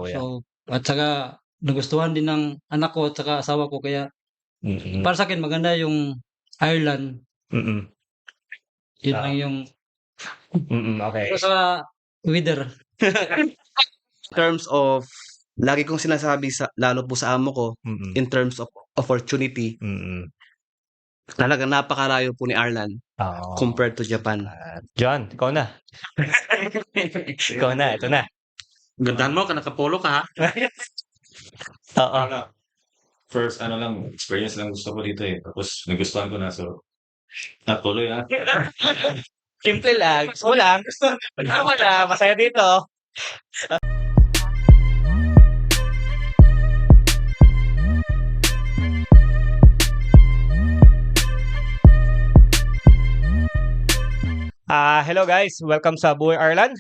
kuya. So, at saka nagustuhan din ng anak ko at saka asawa ko kaya Mm. para sa'kin maganda yung Ireland. Mm. Yun Oo. lang yung Okey. pero sa weather. Terms of lagi kong sinasabi lalo po sa amo ko, Mm. in terms of opportunity, Mm. talagang napakalayo po ni Ireland Oo. compared to Japan. John, ikaw na. Ikaw na, ito na. Gandahan mo, naka-polo ka ha? Oo. First lang, experience lang gusto ko dito eh. Tapos nagustuhan ko na so natuloy Simple lang, gusto mo lang. Gusto mo lang, masaya dito. Hello guys, welcome sa Buhay Ireland.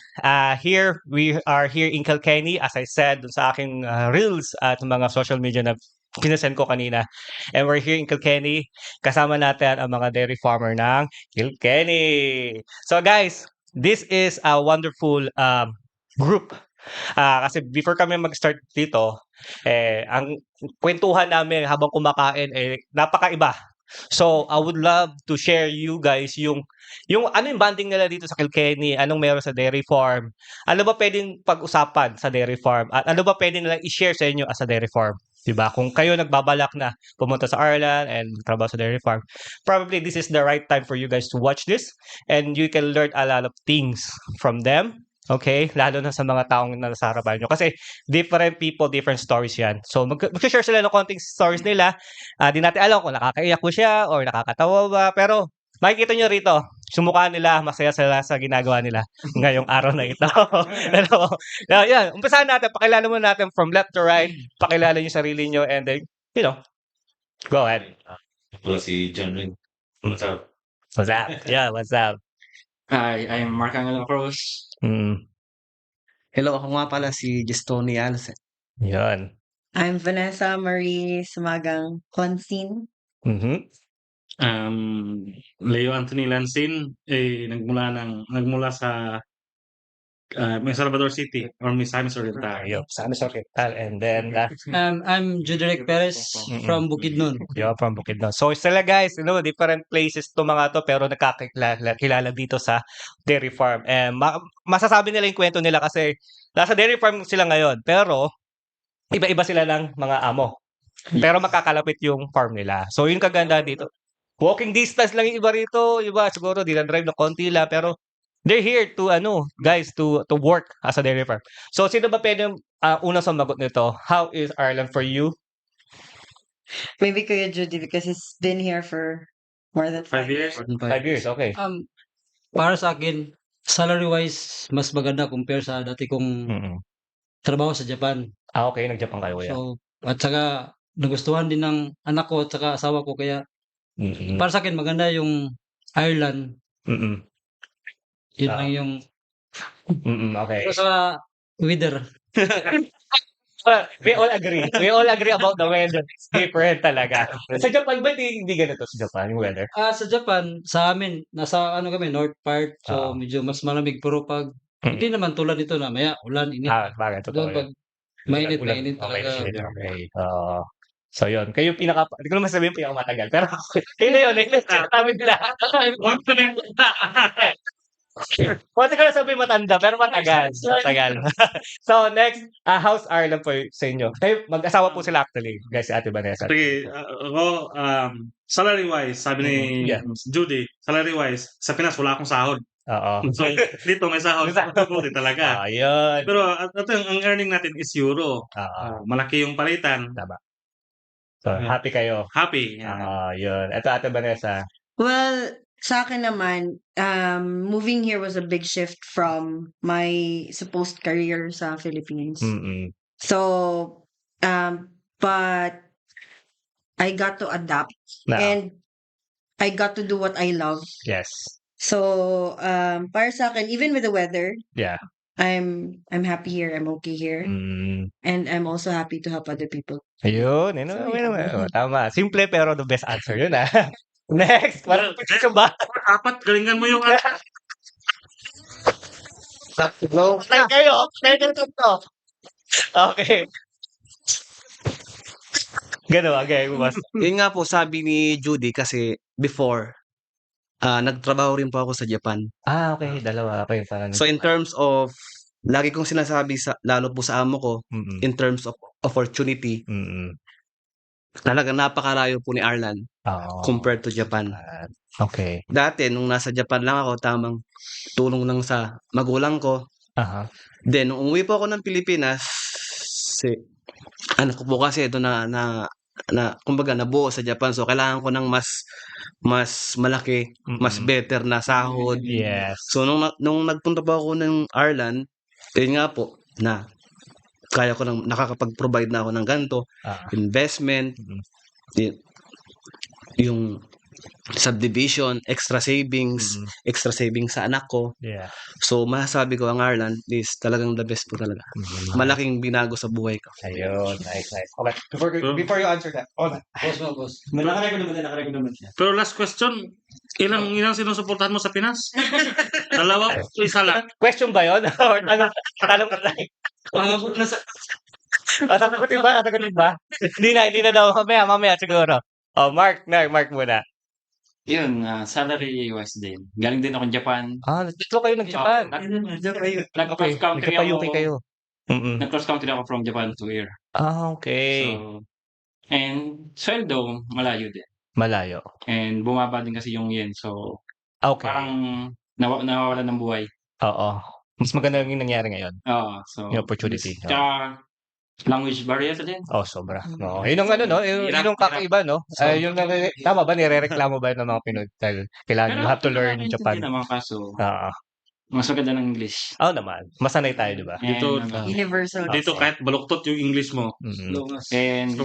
Here we are here in Kilkenny, as I said dun sa aking reels at mga social media na pinasend ko kanina. And we're here in Kilkenny, kasama natin ang mga dairy farmer ng Kilkenny. So guys, this is a wonderful group. Kasi before kami mag-start dito, ang kwentuhan namin habang kumakain napakaiba. So, I would love to share you guys yung ano yung bonding nila dito sa Kilkenny, anong meron sa dairy farm, ano ba pwedeng pag-usapan sa dairy farm, at ano ba pwede nilang i-share sa inyo as a dairy farm. Diba? Kung kayo nagbabalak na pumunta sa Ireland and trabaho sa dairy farm, probably this is the right time for you guys to watch this and you can learn a lot of things from them. Okay? Lalo na sa mga taong nasa harapan nyo. Kasi different people, different stories yan. So, mag-share sila ng konting stories nila. Di natin alam kung nakakaiyak ko siya or nakakatawa ba. Pero, makikita nyo rito, sumukha nila, masaya sila sa ginagawa nila ngayong araw na ito. Pero, yan, umpisahan natin, pakilala mo natin from left to right, pakilala yung sarili nyo, and then, go ahead. Wala si John Ring. What's up? What's up? Yeah, what's up? Hi, I'm Mark Angelo Cruz. Hello, ako nga pala si Gestoni Alcet. Yan. I'm Vanessa Marie Sumagang Consin. Leo Anthony Lansin, nagmula sa May Salvador City or Misamis Oriental. Ayun, sa Miss Oriental. And then, I'm Juderick Perez from Bukidnon. from Bukidnon. So sila guys, different places to mga to pero nakakilala dito sa dairy farm. And masasabi nila yung kwento nila kasi nasa dairy farm sila ngayon pero iba-iba sila ng mga amo. Pero makakalapit yung farm nila. So yung kagandahan dito. Walking distance lang yung iba rito, iba siguro dinadrive ng konti lang pero they're here to guys to work as a dairy farm. So sino ba pwedeng unang sumagot nito? How is Ireland for you? Maybe Kuya Judy because he's been here for more than 5 years. 5 years, okay. Para sa akin, salary-wise, mas maganda compare sa dati kong trabaho sa Japan. Okay, nag-Japan kayo kuya. So, at saka nagustuhan din ng anak ko at saka asawa ko kaya para sa akin maganda yung Ireland. Yun lang yung Okay. pero sa weather. We all agree. We all agree about the weather. It's different talaga. Sa Japan ba hindi ganito sa Japan yung weather? Sa Japan, sa amin, nasa kami, north part. So, medyo mas malamig. Pero pag, hindi naman tulad dito na maya, ulan, init. Bagay, totoo Doon pag mainit talaga. Okay. So yun, kayo hindi ko naman sabihin pinakamatagal. Pero kayo na yun, sabi nila. Pwede ko na sabihin matanda, pero matagal. So next, how's Ireland po sa inyo? Kayo, mag-asawa po sila actually, guys, si Ate Vanessa. Sige, ako, salary-wise, sabi ni Judy, salary-wise, sa Pinas wala akong sahod. Oo. So, dito may sahod. Buti talaga. Ayun. Pero ang earning natin is euro. Malaki yung palitan. Tama. So, happy kayo. Happy. Yun. Ito, Ate Vanessa. Well, sa akin naman, moving here was a big shift from my supposed career sa Philippines. So, but I got to adapt and I got to do what I love. Yes. So, para sa akin, even with the weather, Yeah. I'm happy here. I'm okay here. And I'm also happy to help other people. Ayun. Tama. Simple pero the best answer yun Next. Parang picture ba? Dapat galingan mo yung Patay kayo. Okay. Gano'n, okay, boss. Yun nga po sabi ni Judy kasi before, nagtrabaho rin po ako sa Japan. Okay, dalawa kayo parang So in terms of, lagi kong sinasabi lalo po sa amo ko, mm, in terms of opportunity, mm. talagang napakalayo po ni Arlan Oo. compared to Japan. Okay. Dati, nung nasa Japan lang ako, tamang tulong lang sa magulang ko. Aha. Then, nung umuwi po ako ng Pilipinas, anak ko po kasi ito kumbaga nabuo sa Japan. So, kailangan ko ng mas malaki, mas Mm. better na sahod. Yes. So, nung nagpunta po ako ng Ireland, yun nga po, na kaya ko nakakapag-provide na ako ng ganito, investment, Mm. yung subdivision, extra savings sa anak ko. Yeah. So, masasabi ko ang Ireland is talagang the best po talaga. Malaking binago sa buhay ko. Ayun, nice. Okay, before you answer that, Boss. Nakarecord naman siya. Pero last question, ilang sinusuportahan mo sa Pinas? Dalawa o isa lang? question ba yun? Or ano? Tanong ko lang. Pangabot na sa Sasagutin ba? Hindi na daw. Mamaya siguro. Oh, Mark muna. Yun, salary-wise din. Galing din ako Japan. Tatlo kayo nag-Japan. Nag-cross country Nagkapa-UK kayo. Nag-cross country ako from Japan to here. Okay. So, and sweldo, malayo din. Malayo. And bumaba din kasi yung yen. So, Okay. parang nawawala ng buhay. Oo. Mas maganda yung nangyari ngayon. So, Yung opportunity. Tsaka, language barrier din. Sobra. No. Yun ang no? Yun ang kakaiba, no? Yung tama ba, nirereklamo ba ng mga Pinoy? Dahil kailangan, you have to learn Japan. Naman kaso, Oo. mas maganda ng English. Naman. Masanay tayo, di ba? Dito, Universal. dito kahit baluktot yung English mo. And,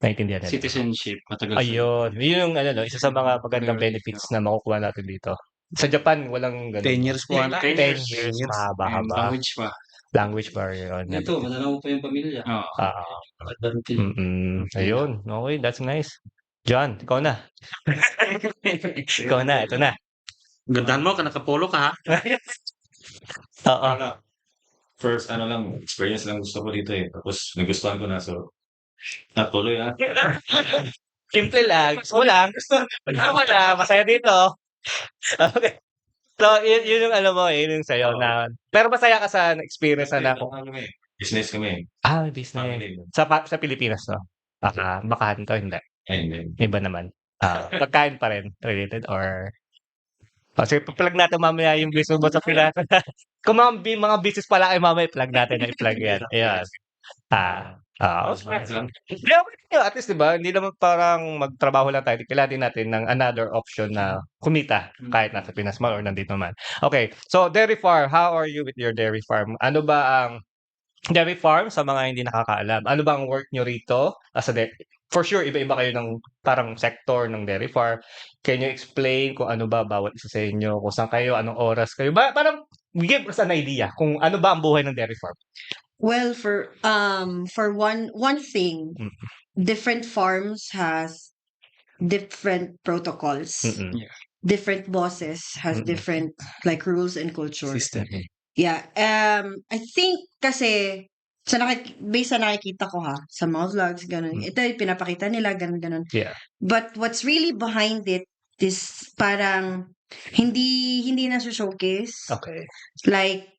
Naintindihan natin. citizenship, matagal. Ayun. Yun yung isa sa mga magandang benefits na makukuha natin dito. Sa Japan, walang ganun. 10 years po ata. 10 years. Mahaba. Language pa. Language barrier. ito, mananaw mo pa yung pamilya. Ayun. Okay, that's nice. John, ikaw na. Ito na. Gandahan mo, nakapolo ka ha? Oo. First, experience lang gusto ko dito eh. Tapos, nagustuhan ko na. So, natuloy Simple lang. Gusto mo lang. Masaya dito. Okay. So, yun yung yun yung sa'yo na, pero masaya ka sa experience na Business kami. may business. Sa Pilipinas, no? Baka to, hindi. And Iba naman. Pagkain pa rin, related or... Sige, plug natin mamaya yung business mo sa Pinas. Kung mga business pala kayo mamaya, plug natin na i-plug yan. Ayan. At least, diba, hindi naman parang magtrabaho lang tayo. Kailangan din natin ng another option na kumita kahit nasa Pinas man or nandito man. Okay, so dairy farm, how are you with your dairy farm? Ano ba ang dairy farm sa mga hindi nakakaalam? Ano ba ang work nyo rito? For sure, iba-iba kayo ng parang sector ng dairy farm. Can you explain kung ano ba bawat isa sa inyo? Kung saan kayo? Anong oras kayo? Parang give us an idea kung ano ba ang buhay ng dairy farm. Well, for one thing, different farms has different protocols. Different bosses has different like rules and culture. System. Yeah. I think kasi based sa nakikita ko sa mga vlogs, ganun. Ito yung pinapakita nila, ganun. Yeah. But what's really behind it is parang hindi na showcase. Okay. Like,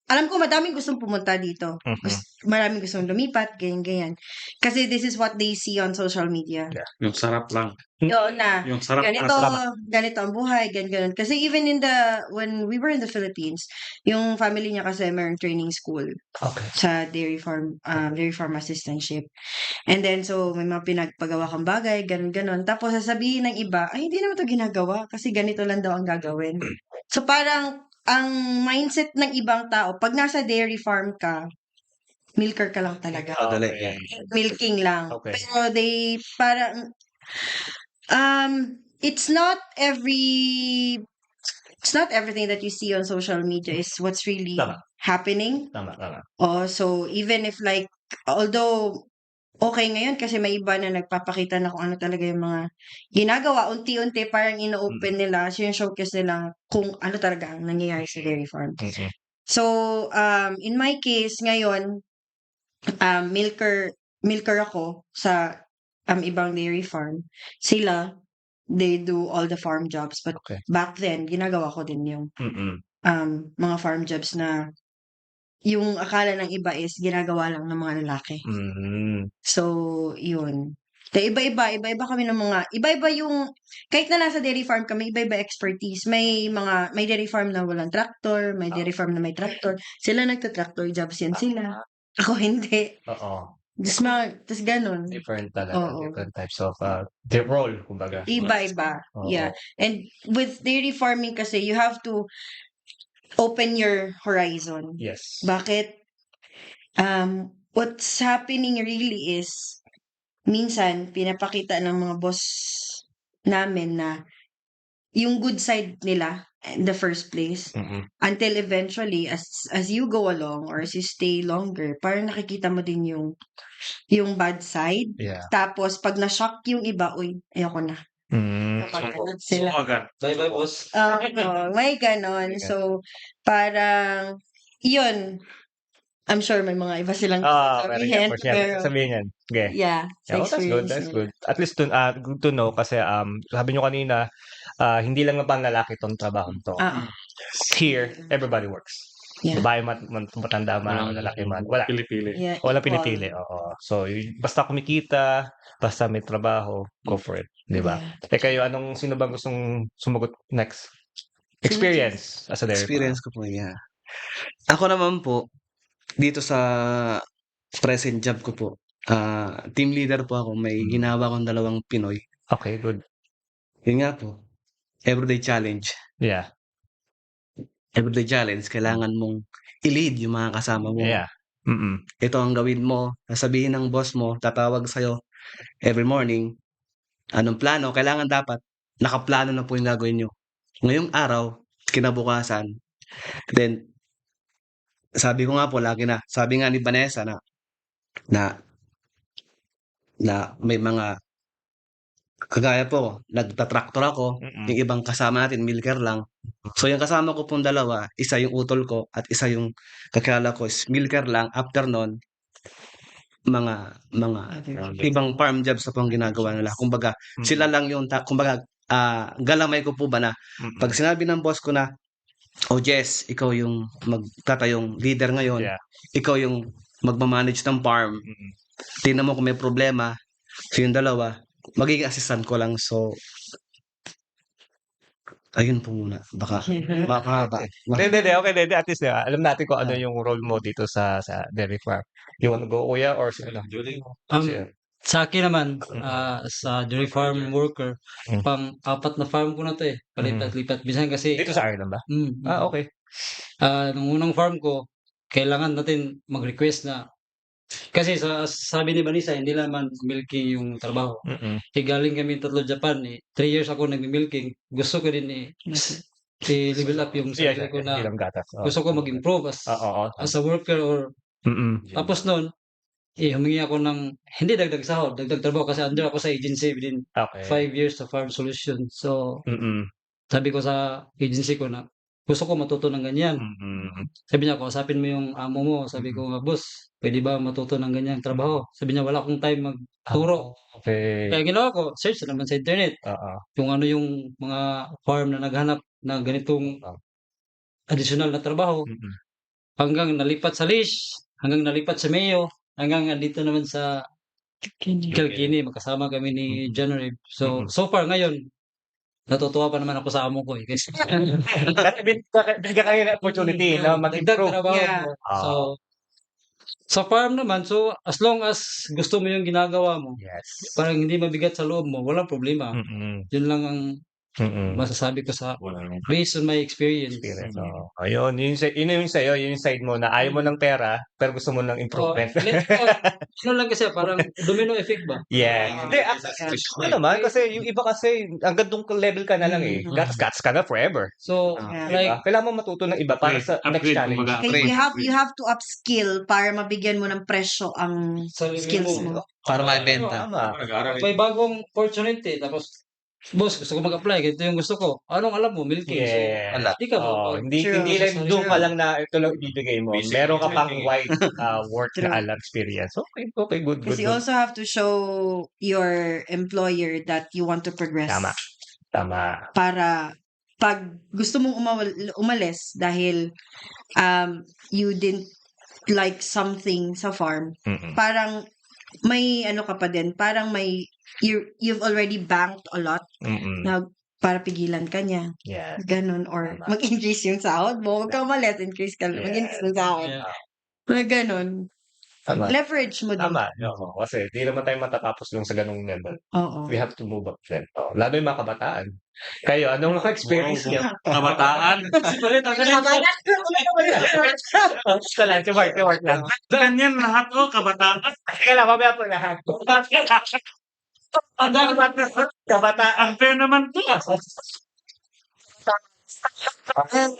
alam ko madaming gustong pumunta dito. Maraming gustong lumipat, ganyan. Kasi this is what they see on social media. Yeah. Yung sarap lang. Yun na. Yung sarap Ganito ang buhay, ganyan. Kasi even when we were in the Philippines, yung family niya kasi mayroong training school sa dairy farm assistantship. And then, so, may mga pinagpagawa kang bagay, ganun. Tapos, sasabihin ng iba, ay, hindi naman ito ginagawa kasi ganito lang daw ang gagawin. So, parang, ang mindset ng ibang tao, pag nasa dairy farm ka, milker ka lang talaga. Okay. Milking lang. Okay. Pero parang, it's not everything that you see on social media is what's really happening. Tama. So even if although okay ngayon kasi may iba na nagpapakita na kung ano talaga yung mga ginagawa, unti-unti parang ino-open nila, showcase nila kung ano talaga ang nangyayari sa dairy farm. So, in my case, ngayon, milker ako sa ibang dairy farm. Sila, they do all the farm jobs. But Okay. back then, ginagawa ko din yung mga farm jobs na yung akala ng iba is ginagawa lang ng mga lalaki. So, yun. Iba-iba kami ng iba-iba yung, kahit na nasa dairy farm kami, iba-iba expertise. May dairy farm na walang tractor, may dairy farm na may tractor. Sila nagta-tractor jobs yan sila. Ako hindi. Oo. Tapos ganun. Different talaga. Oo. Different types of the role, kumbaga. Iba-iba. Oo. Yeah. And with dairy farming kasi, you have to open your horizon. Yes. Bakit? What's happening really is, minsan, pinapakita ng mga boss namin na yung good side nila in the first place, until eventually, as you go along or as you stay longer, parang nakikita mo din yung bad side. Yeah. Tapos, pag na-shock yung iba, uy, ayoko na. Kapag sila. Bye-bye, boss. May ganon. So, parang, yun. I'm sure may mga iba silang sabihin. Pero, sabihin yan. Okay. yeah, sa Yeah, that's good. experience That's nila. good. At least good to know kasi sabi nyo kanina, hindi lang na pang-lalaki tong trabaho to. Here, everybody works. Yeah. Babae matanda man, lalaki man. Wala. Pili-pili. Yeah, Wala equal. pinipili. Oo. So, basta kumikita, basta may trabaho, go for it. Di ba? Yeah. Kayo, sino bang gustong sumagot next? Experience as a dairy Experience ko po, yeah. Ako naman po, dito sa present job ko po, team leader po ako. May ginawa akong 2 Pinoy. farmer. Okay, good. Yun nga po, everyday challenge. Yeah. Everyday challenge, kailangan mong i-lead yung mga kasama mo. Yeah. Ito ang gawin mo, sasabihin ng boss mo, tatawag sa'yo every morning, anong plano, kailangan dapat nakaplano na po yung gagawin nyo. Ngayong araw, kinabukasan, then, sabi ko nga po, sabi nga ni Vanessa na may mga, kagaya po, nagtatraktor ako, yung ibang kasama natin, milker lang. So, yung kasama ko pong 2, isa yung utol ko at isa yung kakilala ko is milker lang. After nun, mga ibang farm jobs na pong ginagawa nila. Kumbaga, sila lang yung, galamay ko po ba na, pag sinabi ng boss ko na, oh Jess, ikaw yung magtatayong leader ngayon, Yeah. ikaw yung magmamanage ng farm, tingnan mo kung may problema, so yung 2, magiging assistant ko lang. So, ayun po muna. Baka. Hindi. Okay, at least alam natin kung ano yung role mo dito sa dairy farm. You wanna go, kuya, or sino? Julie. Sa akin naman, sa dairy farm worker, pang-4 na farm ko na to eh. Palipat-lipat. Minsan kasi, Dito sa Ireland ba? Okay. nung unang farm ko, kailangan natin mag-request na, kasi sabi ni Vanessa, hindi naman milking yung trabaho. Galing kami 3 Japan, 3 years ako nag-milking. Gusto ko din i-level up yung sarili ko na gusto ko mag-improve as a worker or tapos noon, humingi ako ng hindi dagdag sahod, dagdag trabaho kasi under ako sa agency within 5 years sa Farm Solution. So, sabi ko sa agency ko na gusto ko matuto ng ganyan. Sabi niya, kausapin mo yung amo mo. Sabi ko, boss, pwede ba matuto ng ganyang trabaho? Sabi niya, wala akong time magturo. Okay. Kaya ginawa ko, search naman sa internet. Kung ano yung mga farm na naghanap na ganitong additional na trabaho. Hanggang nalipat sa Lish, hanggang nalipat sa Mayo, hanggang andito naman sa Kilkini. Magkasama kami ni January. So far ngayon, natutuwa pa naman ako sa amo ko eh. Kasi bigyan kayo ng opportunity na mag-improve. trabaho Yeah. mo. So, sa farm naman, so as long as gusto mo yung ginagawa mo, Yes. parang hindi mabigat sa loob mo, walang problema. Yun lang ang masasabi ko sa based on my experience. Ayun, yun yung sa'yo, yun yung side mo na ayaw mo ng pera, pero gusto mo ng improvement. Ano lang kasi, parang domino effect ba? Yeah. Hindi, ano naman, kasi yung iba kasi, hanggang doon level ka na lang eh. Gats ka na forever. So, Diba? Kailangan mo matuto ng iba para sa next Upgrade, challenge. kumbaga. Okay, you have to upskill para mabigyan mo ng presyo ang sarili skills mo. mo. Para maibenta. Tama. Nag-aaral May bagong opportunity, tapos boss, gusto ko mag-apply, ganito yung gusto ko. Anong alam mo, milking. So, Yeah. Wala. di ka Oo, hindi True. hindi lang doon ka True. lang na ito lang ibibigay mo. Basic Meron ka pang training. wide work True. na alam experience. Okay, good, Because good, you good. also have to show your employer that you want to progress. Tama. Para pag gusto mong umalis dahil you didn't like something sa farm, Mm-mm. parang may ano ka pa din, parang may you've already banked a lot Mm-mm. na para pigilan ka niya. Yeah. Ganun. Or Tama. mag-increase yung sahod mo. Huwag ka umalis, increase ka. Yeah. Mag-increase yung sahod. Yeah. Mga ganun. Tama. Leverage mo din. Tama. Oo, kasi di naman tayo matatapos lang sa ganung level. Oo. We have to move up then. Lalo yung mga kabataan. Kayo, anong experience niyo? Kabataan. Si Mark lang. Ganyan lahat, kabataan. Kaya lang, mamaya po lahat. Kabataan. Unfair naman to.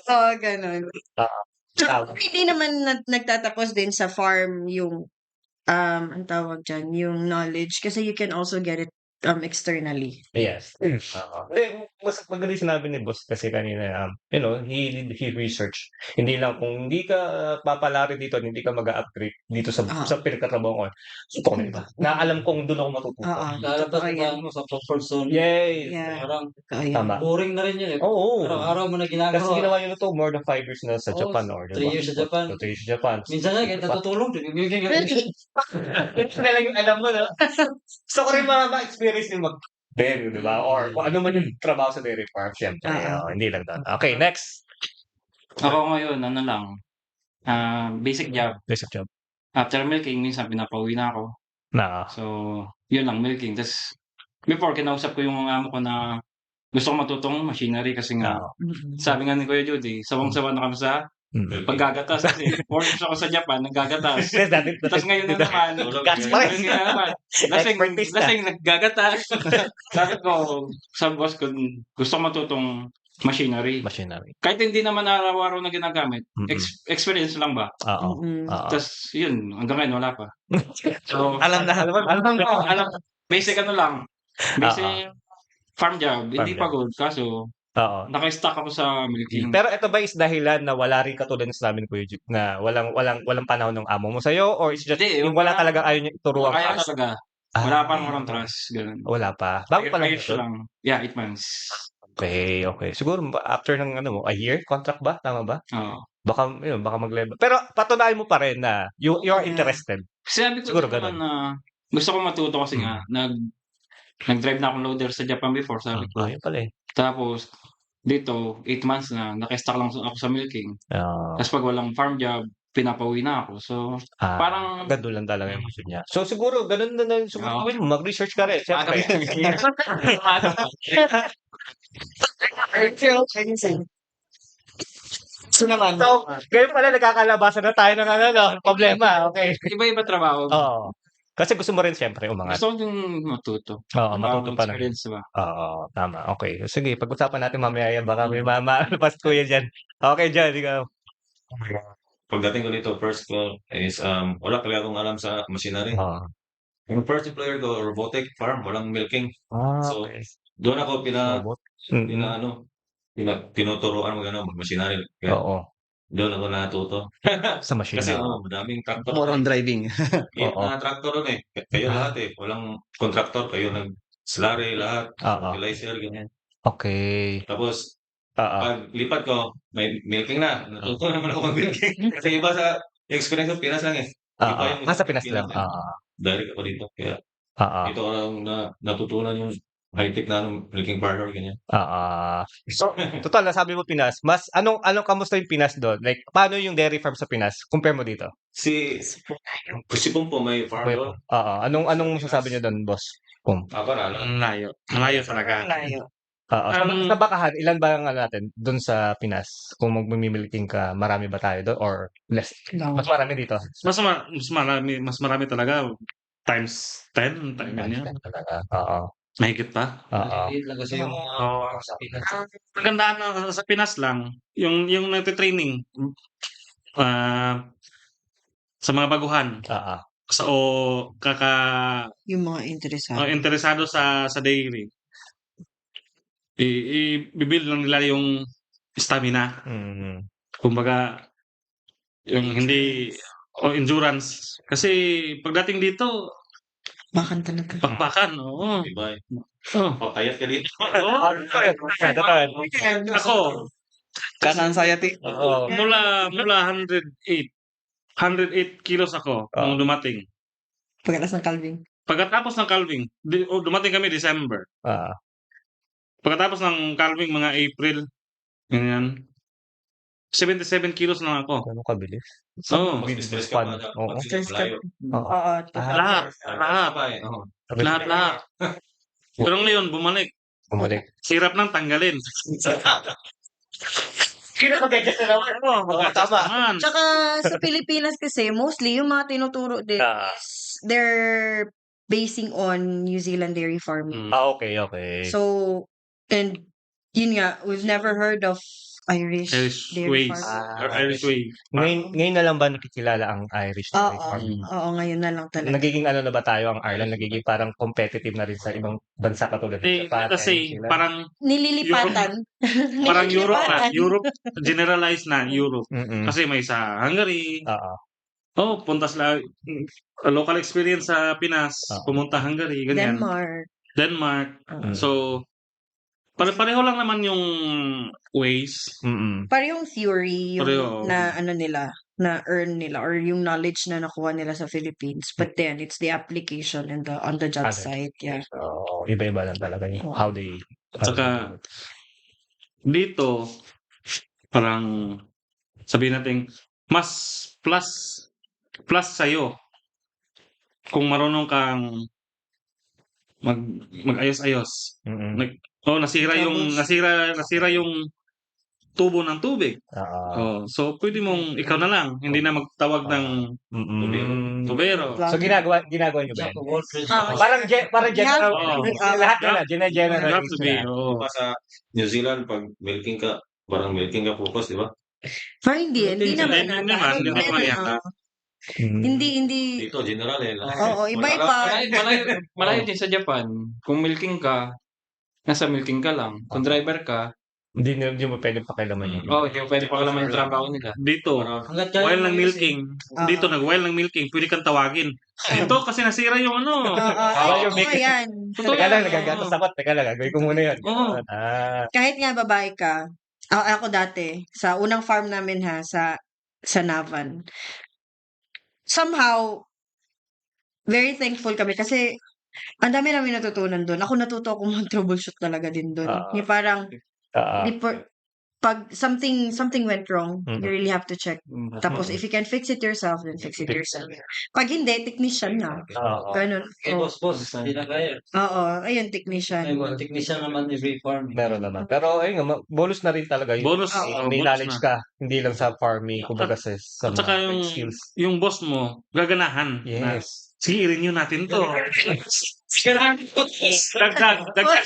Oo, ganun. So, Tama. hindi naman nagtatapos din sa farm yung ang tawag dyan, yung knowledge. Kasi you can also get it externally. Yes. Oo. Mas magaling sinabi ni boss kasi kanina, he research. Hindi lang kung hindi ka papalari dito, hindi ka mag-upgrade dito sa pinagkatrabaho ko. Sutok na iba. Na alam kong doon ako matututo. Oo. Lalabas Totoo ka yan. mo sa comfort zone. Yay! Yeah. Parang Totoo yan. Tama. boring na rin yun eh. Oo. Araw-araw mo na Kasi ginagawa. ginawa nyo na to more than 5 years na sa Oo, Japan or 3 years sa Japan. 3 years sa Japan. Minsan nga, kahit natutulong, bibigyan ka. Ito na lang yung alam mo, no? Gusto ko rin ma-experience yung mag-dairy, di ba? Or kung ano man yung trabaho sa dairy farm, syempre. Hindi lang doon. Okay, next. Ako ngayon, ano lang, basic job. Basic job. After milking, minsan pinapauwi na ako. So, yun lang, milking. Tapos, before, kinausap ko yung amo ko na gusto ko matutong machinery kasi nga, sabi nga ni Kuya Judy, sawang-sawa na kami sa paggagatas. Kasi 4 years ako sa Japan, naggagatas. Tapos ngayon na naman, lasing naggagatas. Sabi ko, sa boss ko, gusto ko matutong machinery. Kahit hindi naman araw-araw na ginagamit, experience lang ba? Oo. Tapos, yun, hanggang ngayon, wala pa. So, Alam basic ano lang. Basic farm job. Hindi job. pagod. Kaso, naka-stuck ako sa milking. Pero ito ba is dahilan na wala rin katulad ng sinabi ko Eugene, na walang panahon ng amo mo sa'yo or is just Hindi, yung wala talaga ayaw niya ituruan Kaya ka? talaga. Wala pa walang trust. Ganun. Wala pa. Bago pa lang Ayos ito? lang. Yeah, 8 months. Okay. Siguro after ng a year contract ba? Tama ba? Oo. Baka mag-level. Pero patunayan mo pa rin na you're interested. Sabi ko Siguro naman na gusto ko matuto kasi nga nag-drive na akong loader sa Japan before, sabi ko. Ayun pala eh. Tapos dito 8 months na naka-stuck lang ako sa milking. Tapos pag walang farm job, pinapauwi na ako. So parang ganun lang talaga yung gusto niya. So siguro ganun na siguro gawin mo, mag-research ka rin. Siyempre. So, ngayon pala nagkakalabasan na tayo ng problema. Okay. Iba-iba trabaho. Oo. Kasi gusto mo rin siyempre umangat. Gusto ko din matuto. Oo, matuto pa na. Experience ba? Oo, tama. Okay. Sige, pag-usapan natin mamaya yan. Baka may maalpas ko yan dyan. Okay, John, ikaw. Pagdating ko dito, first ko is, wala talaga akong alam sa machinery. Yung first employer ko, robotic farm, walang milking. So, Okay. doon ako Robot. tinuturuan mag-machinery. Oo. Doon ako natuto. Sa machine Kasi na. madaming tractor. More on driving. Yung mga tractor doon eh. Kayo lahat eh. Walang contractor. Kayo nag-slurry lahat. Fertilizer, ganyan. Okay. Tapos, pag lipat ko, may milking na. Natuto naman ako mag-milking. Kasi iba sa experience ko, Pinas lang eh. Nasa Pinas lang. Direct ako dito. Kaya ito ko lang natutunan yung high-tech na milking parlor, ganyan. So, total, nasabi mo Pinas. Mas, anong kamusta yung Pinas doon? Like, paano yung dairy farm sa Pinas? Compare mo dito. Si Pumpo may farm doon. Anong masasabi niyo doon, boss? Pum. Malayo. Malayo talaga. Sa bakahan, ilan ba ang natin doon sa Pinas? Kung magmimilking ka, marami ba tayo doon or less? Mas marami dito. Mas marami talaga. Times 10. Ganyan. Mahigit pa. Maliit lang kasi yung sa Pinas. Magandaan na sa Pinas lang, yung nagte-training sa mga baguhan. Yung mga interesado. Interesado sa dairy. i-build lang nila yung stamina. Kumbaga, yung hindi o endurance. Kasi pagdating dito, Bakan talaga. bakbakan, oo. Diba? Oh. Papayat ka dito. Ako, Kaka-anxiety. mula 108 kilos ako nung dumating. Pagkatas ng Calvin. Pagkatapos ng calving, dumating kami December. Pagkatapos ng calving, mga April, ganyan, 77 kilos lang ako. Ano kabilis? Oo. Mas stress ka pa. Oo. Stress ka. Malayo. Oo. Lahat. Pero ngayon, bumalik. Hirap nang tanggalin. Tama. Tsaka sa Pilipinas kasi, mostly, yung mga tinuturo din is they're basing on New Zealand dairy farming. Okay. So, and yun nga, we've never heard of Irish dairy ways. farming. Irish way. Ngayon na lang ba nakikilala ang Irish dairy farming? Oo, ngayon na lang talaga. Nagiging ano na ba tayo ang Ireland? Nagiging parang competitive na rin sa ibang bansa katulad ng Japan. Kasi parang Nililipatan. parang Europe generalized na Europe. Kasi may sa Hungary. Punta sila local experience sa Pinas, pumunta Hungary, ganyan. Denmark. So pareho lang naman yung ways. Parehong theory yung na ano nila, na earn nila or yung knowledge na nakuha nila sa Philippines. But then it's the application and the on the job site. Yeah. So, iba-iba lang talaga yung how they Saka dito parang sabihin natin mas plus sa'yo kung marunong kang mag-ayos-ayos. Nasira yung tubo ng tubig. So pwede mong ikaw na lang, hindi na magtawag ng tubero. So ginagawa niyo ba yan? Parang general. Lahat na general. Diba sa New Zealand, pag milking ka, parang milking ka focus, di ba? Parang hindi naman. Hindi. Dito, general eh. Oo, iba-iba. Malayo din sa Japan. Kung milking ka, nasa milking ka lang. Kung driver ka, hindi mo pwede pakialaman yun. hindi mo pwede pakialaman yung trabaho nila. Dito, while ng milking, while ng milking, pwede kang tawagin. Ito, kasi nasira yung ano. Ayan. Teka lang, nagagatas ako. Teka lang, gagawin ko muna yun. Kahit nga babae ka, ako dati, sa unang farm namin sa Navan, somehow, very thankful kami kasi ang dami namin natutunan doon. Ako natuto akong mag-troubleshoot talaga din doon. Yung parang, pag something went wrong, you really have to check. Tapos, if you can fix it yourself, then fix it yourself. Pag hindi, technician na. Ganun. Boss. Hindi na kaya. Ayun, technician. Technician naman every farm. Meron naman. Pero ayun nga, bonus na rin talaga yun. Bonus. May knowledge ka, hindi lang sa farming, kumbaga sa At saka mga skills. yung boss mo, gaganahan. Yes. Sige, renew natin to. Dagdag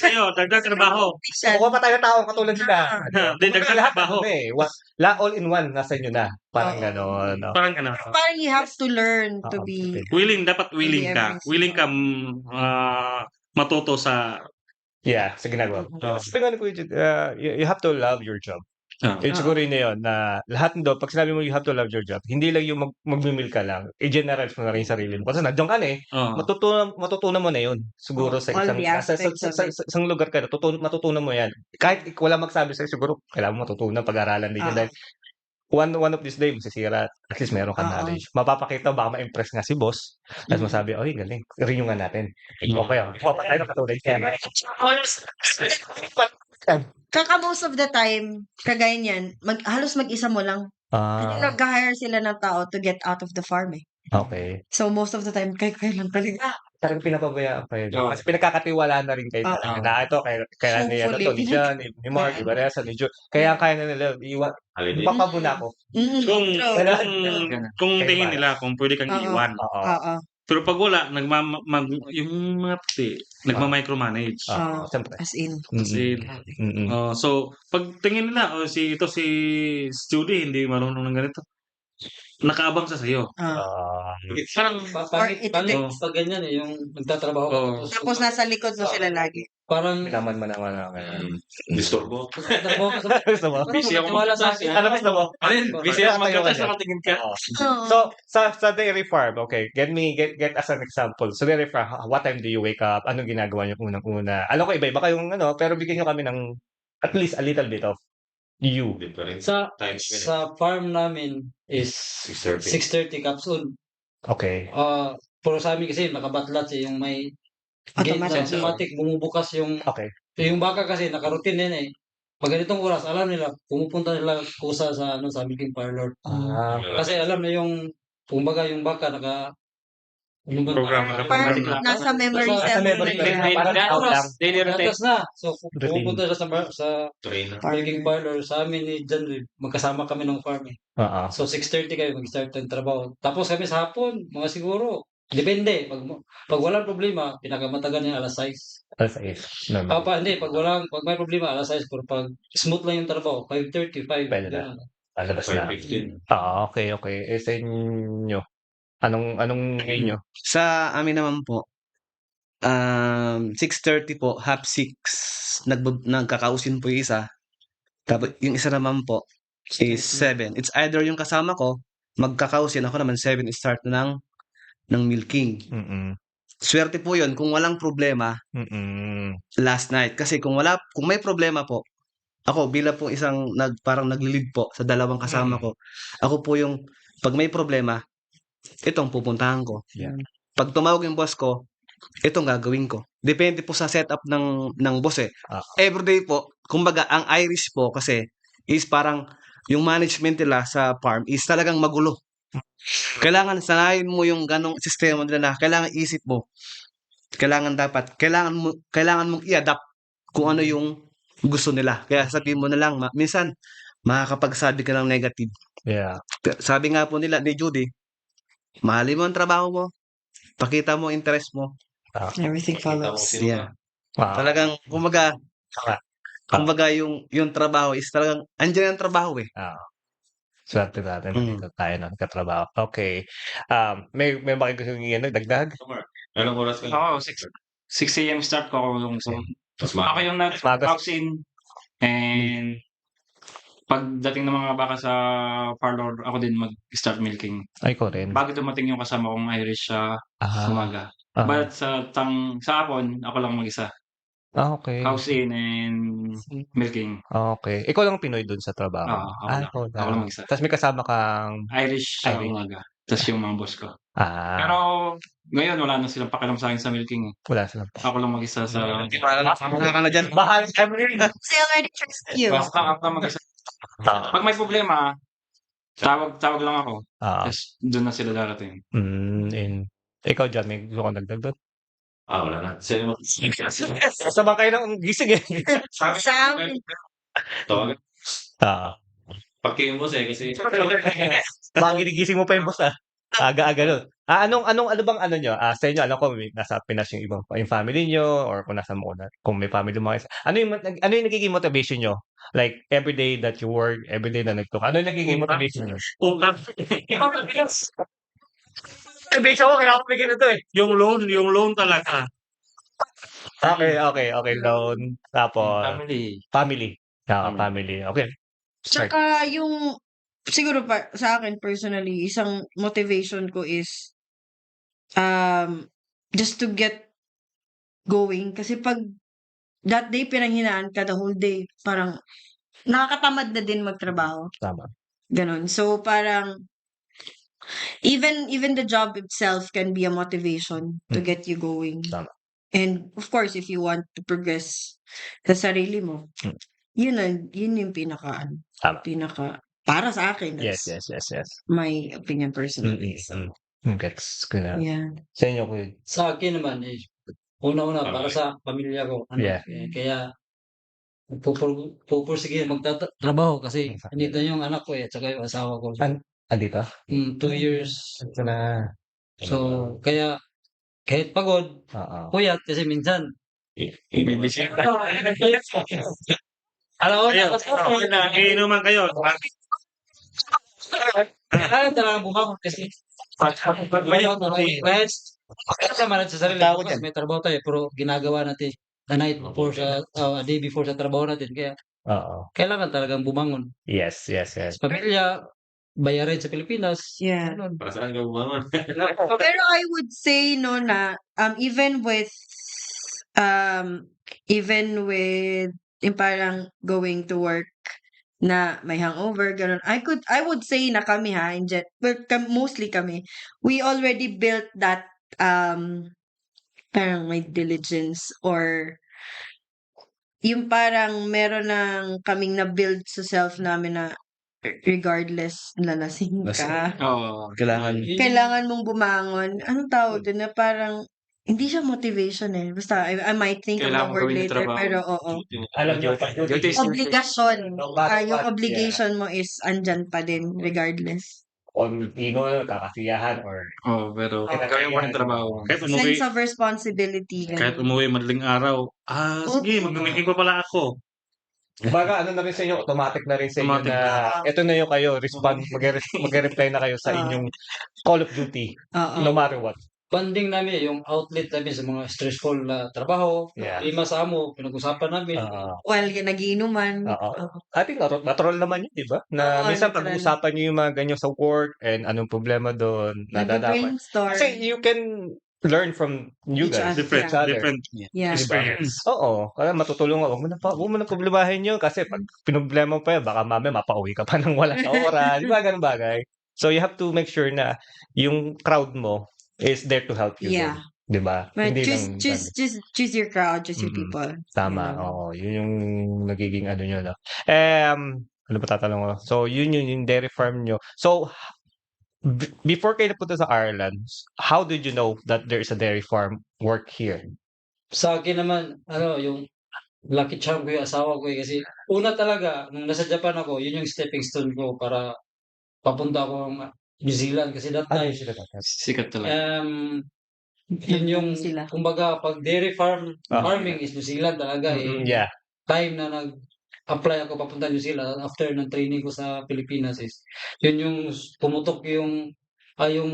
sa'yo, dagdag trabaho. Kung pa tayo tao katulad nila. Dagdag trabaho. All in one, nasa inyo na. Parang gano'n. Parang gano'n. Parang you have to learn to be... Dapat willing ka. Willing ka matuto sa... Yeah, sa ginagawa. Speaking of you have to love your job. Siguro yun na yun, na lahat doon, pag sinabi mo you have to love your job, hindi lang yung mag-mil ka lang, i-generalize mo na rin yung sarili mo. Kasi nandiyan ka na eh, matutunan mo na yun. Siguro sa isang lugar ka, matutunan mo yan. Kahit wala magsabi sa'yo, siguro kailangan mo matutunan, pag-aralan din yun. Dahil one of this day, masisira, at least meron kang knowledge. Mapapakita, baka ma-impress nga si boss. Tapos masabi, oy, galing, renew nga natin. Okay, papatay na katulad yan. Most of the time, kagaya niyan, halos mag-isa mo lang. Kasi nag-hire sila ng tao to get out of the farm eh. Okay. So most of the time, kaya lang talaga. Talagang pinapabayaan kayo. Kasi pinagkakatiwalaan na rin kayo. Na ito, kaya ni John, ni Mark, ni Vanessa, ni Joe. Kaya kaya na nila, iwan. Papabuna ko. Kung tingin nila, kung pwede kang iwan. Pero pag wala, yung mga puti, nagma-micromanage. As in. So, pag tingin nila, si Judy, hindi marunong ng ganito. nakaabang sa sayo. Parang, Or Pangit iti- pag ganyan yung nagtatrabaho ka Oo. Tapos nasa likod mo sila lagi. parang Naman okay. Disturbo. nagtatrabaho ka sa Gusto mo? busy ako Tiwala sa magkatas. akin. Ano gusto mo? Alin, busy ako magkatas, nakatingin ka. Oo. So, sa dairy farm, okay, get as an example. So, dairy farm, what time do you wake up? Anong ginagawa niyo unang-una? Alam ko iba-iba kayong pero bigyan niyo kami ng at least a little bit of you. Different Sa times minute. sa farm namin is 6:30. 6:30 capsule. Okay. Pero sa amin kasi nakabatlat yung may gate na Automatic. automatic bumubukas yung Okay. baka kasi nakaroutine din eh. Pag ganitong oras, alam nila, pumupunta nila kusa sa sa milking parlor. Kasi alam na yung kumbaga yung baka Programa. Parang nasa memory Nasa cell memory nila. cell. Parang out lang. Daily routine. Atas na. So pumupunta sila sa Train na. milking parlor. Sa amin ni John, magkasama kami ng farm eh. So 6:30 kayo mag-start ng trabaho. Tapos kami sa hapon, mga siguro. Depende. Pag walang problema, pinakamatagal niya alas 6. Alas 8. Normal. Hindi. Pag may problema, alas 6. Pero pag smooth lang yung trabaho, 5:30, 5. Pwede na. ganun. Palabas na. 5:15. Okay. Sa inyo, anong inyo? Sa amin naman po, 6:30 po, half 6, nagkakausin po yung isa. Tapos yung isa naman po is 7. It's either yung kasama ko, magkakausin ako naman 7 start na ng milking. Swerte po yun kung walang problema last night. Kasi kung may problema po, ako bilang po isang parang nag-lead po sa dalawang kasama ko, ako po yung pag may problema, itong pupuntahan ko. Yeah. Pag tumawag yung boss ko, itong gagawin ko. Depende po sa setup ng boss eh. Everyday po, kumbaga ang Irish po kasi is parang yung management nila sa farm is talagang magulo. Kailangan sanayin mo yung ganong sistema nila na kailangan isip mo. Kailangan mong i-adapt kung ano yung gusto nila. Kaya sabihin mo na lang, minsan makakapagsabi ka ng negative. Yeah. Sabi nga po nila ni Judy, mahalin mo ang trabaho mo, pakita mo interest mo. Everything follows. Yeah. Wow. Talagang kumbaga yung trabaho is talagang andiyan ang trabaho eh. Swerte natin dito tayo ng katrabaho. Okay. May gusto ng dagdag? Anong oras ka? Ako, 6 a.m. start ko ako yung Mas ako yung nag-box in and pagdating ng mga baka sa parlor, ako din mag-start milking. Ay, ko rin. Bago dumating yung kasama kong Irish sa umaga. But sa hapon, ako lang mag-isa. Okay. House in and milking. Okay. Ikaw lang Pinoy dun sa trabaho? Ako lang mag-isa. Tapos may kasama kang Irish sa umaga. Tapos yung mga boss ko. Pero ngayon, wala na silang pakialam sa akin sa milking. Wala silang. Ako lang mag-isa sa... Wala ka na dyan. Bahal kami rin. They already trust you. Basta ako lang mag-isa. Pag may problema, tawag lang ako. Tapos doon na sila darating. Ikaw dyan, may gusto kong dagdag doon? Wala na. Sino mo? Sabang kayo ng gising eh. Sam, Tawagan. Pagkain mo kasi. Baka ginigising mo pa yung boss Aga-aga nun. Ano bang ano nyo? Sa inyo, alam ko nasa Pinas yung yung family nyo or kung nasa mo kung may family mo. Ano yung nagiging motivation nyo? Like, everyday that you work, everyday na nagtuk. Ano yung nagiging motivation nyo? Motivation ko, kaya ako bigyan ito eh. Yung loan talaga. Okay. Loan. Tapos, family. Family. Okay. tsaka yung, siguro sa akin personally, isang motivation ko is just to get going. Kasi pag that day pinanghinaan ka the whole day, parang nakakatamad na din magtrabaho. Tama. Ganon. So parang even the job itself can be a motivation to get you going. Tama. And of course, if you want to progress sa sarili mo, yun yung pinaka para sa akin. Yes. My opinion personally. Gets ko na. Yeah. Sa inyo, kuya. Sa akin naman eh, una para sa pamilya ko. Yeah. Kaya pupursige magtatrabaho kasi nandito yung anak ko at saka yung asawa ko. Andito? 2 years. Ito na. So, kaya kahit pagod, puyat kasi minsan. Alam mo, iinuman kayo. Kailangan talagang bumangon kasi kahit naman natin sa sarili Tao bukas dyan. may trabaho tayo pero ginagawa natin the night before a day before sa trabaho natin kaya Oo. kailangan talagang bumangon. Yes, yes, yes. Sa pamilya, bayarin sa Pilipinas. Yeah. Ganun. Para saan ka bumangon? Pero I would say no na even with yung parang going to work na may hangover ganun. I would say na kami mostly kami. We already built that parang may diligence or yung parang meron ng kaming na-build sa self namin na regardless na lasing ka, Oo. kailangan mong bumangon. Anong tawag doon na parang hindi siya motivation eh. Basta I might think of the Kailangan word gawin yung later trabaho. pero oo. Alam niyo, Duty is Obligasyon. No matter Yung what, obligation mo is andyan pa din regardless. on tingol, kakasiyahan, or Oo, pero gawin mo ng trabaho. Kahit umuwi, Sense of responsibility. kahit ganun. umuwi madaling araw, sige, mag-making pa pala ako. baga ano na rin sa inyo, automatic na rin sa inyo Automatic na ito na yung kayo, mag-reply na kayo sa inyong Call of Duty, Oo. no matter what. Banding namin, yung outlet namin sa mga stressful na trabaho. Yeah. Lima sa amo, pinag-usapan namin. While nagiinuman. I think natural naman yun, di ba? Na Oo, minsan natural. pag-uusapan nyo yung mga ganyan sa work and anong problema doon, nadadapat. Nag-brainstorm. Kasi you can learn from you Each guys. other. Different, each other. different Yeah. experience. Oo, kaya matutulungan. Huwag mo na problemahin yun kasi pag pinoblema mo pa yun, baka mamaya mapauwi ka pa ng wala sa oras. Di ba? Ganun bagay. So you have to make sure na yung crowd mo is there to help you. Yeah. Di ba? But Hindi choose your crowd, choose your Mm-mm. people. Tama. Yeah. Oo, yun yung nagiging ano nyo, no? Ano ba tatanong ko? So, yun yung dairy farm nyo. So, before kayo napunta sa Ireland, how did you know that there is a dairy farm work here? Sa akin naman, yung lucky charm ko yung asawa ko kasi una talaga, nung nasa Japan ako, yun yung stepping stone ko para papunta ako ng New Zealand kasi that time, Sikat talaga. yun yung, Sila. kumbaga, pag dairy farming is New Zealand talaga Yeah. time na nag-apply ako papunta New Zealand after ng training ko sa Pilipinas is, yun yung pumutok yung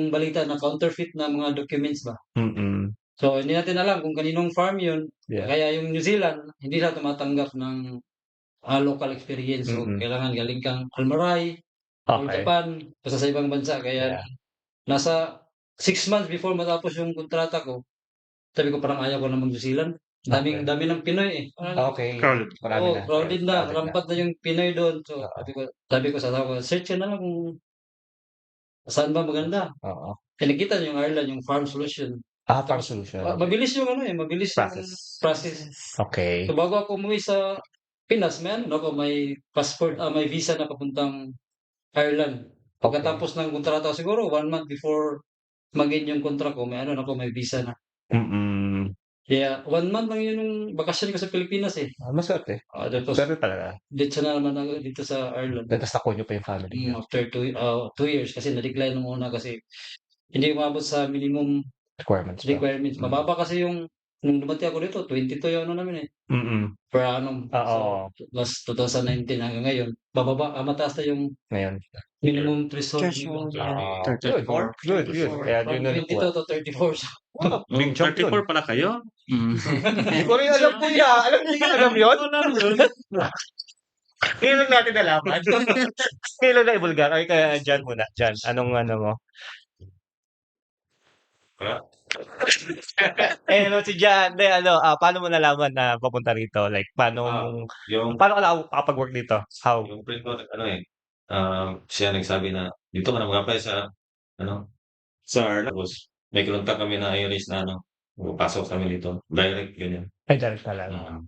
balita na counterfeit na mga documents ba. Mm-mm. So, hindi natin alam kung kaninong farm yun. Yeah. Kaya yung New Zealand, hindi na tumatanggap ng local experience. So, Mm-mm. kailangan galing kang Almaray, or Okay. Japan, basta sa ibang bansa. Kaya, nasa 6 months before matapos yung kontrata ko, sabi ko parang ayaw ko na mag-New Zealand. Dami ng Pinoy eh. Okay. Crowded. Marami na. Crowded na. Crowded Rampat na yung Pinoy doon. So, sabi ko sa asawa ko, search ka na lang kung saan ba maganda. Oo. Eh, nakita niyo yung Ireland, yung farm solution. Farm solution. Mabilis yung mabilis yung process. Okay. So bago ako umuwi sa Pinas, may passport, may visa na papuntang Ireland. Pagkatapos ng kontrata ko, siguro 1 month before mag-end yung kontra ko, may visa na. Mm-mm. Kaya 1 month lang yun yung bakasyon ko sa Pilipinas eh. Maswerte. Tapos Maswerte talaga. dito na naman ako dito sa Ireland. Tapos nakuha nyo pa yung family nyo. After 2 years kasi na-decline nung una kasi hindi umabot sa minimum Requirements. Mababa kasi yung nung dumating ako dito, 22 yung namin eh. Mm-mm. Per annum. Oo. So, last 2019 hanggang ngayon. Bababa, mataas na yung Ngayon. minimum threshold. Yeah. 34? Good. Kaya From yun na 22 to 34. So, Big jump yun. 34 pala kayo? Hindi ko rin alam po yan. Alam yun? Kailan natin nalaman? Kailan na ibulgar? Ay, kaya dyan muna. Dyan. Anong ano mo? Si Jan, paano mo nalaman na papunta rito? Like, paano ka nakapag-work dito? How? Yung friend ko, siya nagsabi na, dito ka na mag-apply sa Ireland. Tapos, may kontak kami na Irish na pasok kami dito. Direct, ganyan. Ay, direct talaga.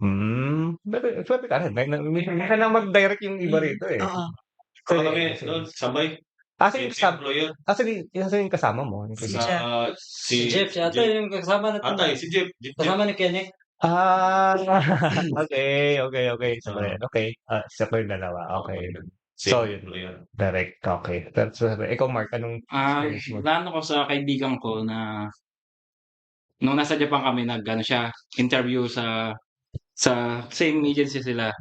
Swerte ka rin. Minsan lang mag-direct yung iba rito eh. Oo. So, kami, sabay. Kasi yung kasama mo. Si Jeff, yata yung kasama natin. Si Jeff. Kasama ni Kenneth. Okay. Sabay. Okay. Isa ko yung dalawa. Okay. So, yun. Direct. Okay. Ikaw, Mark, anong experience mo? Plano ko sa kaibigan ko na nung nasa Japan kami interview sa same agency sila.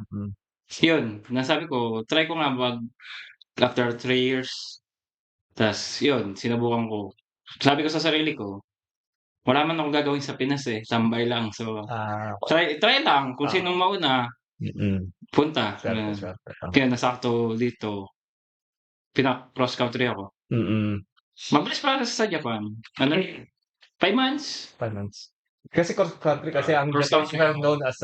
Yun, nasabi ko, try ko nga after 3 years Tas yun, sinubukan ko. Sabi ko sa sarili ko, wala man akong gagawin sa Pinas eh, tambay lang. So, try lang kung sinong mauna, punta. Swerte. Kaya nasakto dito, cross country ako. Mabilis para sa Japan. Ano? 5 months? 5 months. Kasi cross country kasi ang Cross Japan is country. well known as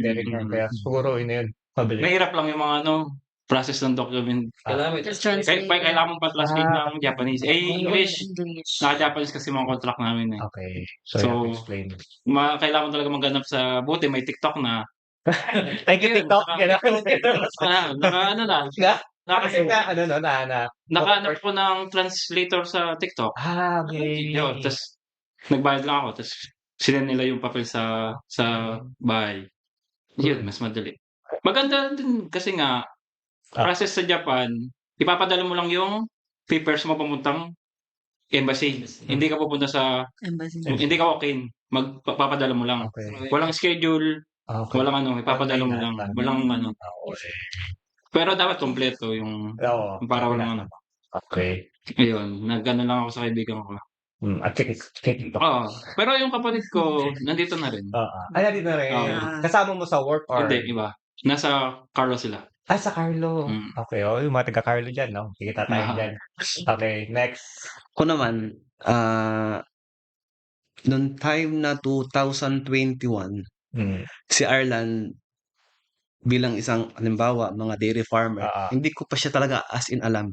Derek Farm. Kaya siguro yun. Mabilis. Mahirap lang yung mga process ng document. Just translate. Kailangan mo pa translate ng Japanese. English. Naka-Japanese kasi mga contract namin eh. Okay. So, So, you have to explain. kailangan talaga maghanap sa buti. May TikTok na. Thank you, TikTok. Ano na. Kasi Nakahanap ko ng translator sa TikTok. okay. Yun, tapos nagbayad lang ako. Tapos sinend nila yung papel sa bahay. Yun, mas madali. Maganda din kasi nga, process sa Japan, ipapadala mo lang yung papers mo pamuntang embassy. Hindi ka pupunta sa Embassy. hindi ka walk-in. Magpapadala mo lang. Okay. Walang schedule, Okay. walang ipapadala mo lang. Walang Okay. Pero dapat kompleto yung para walang Okay. Ayun, nag-ano lang ako sa kaibigan ko. At TikTok. Oo. Pero yung kapatid ko, nandito na rin. Nandito na rin. Kasama mo sa work or? Hindi, iba. Nasa Carlo sila. Sa Carlo. Okay, yung mga taga-Carlo dyan, no? Sige, tatayin dyan. Okay, next. Ako naman, noong time na 2021, si Ireland bilang isang, halimbawa, mga dairy farmer, hindi ko pa siya talaga as in alam.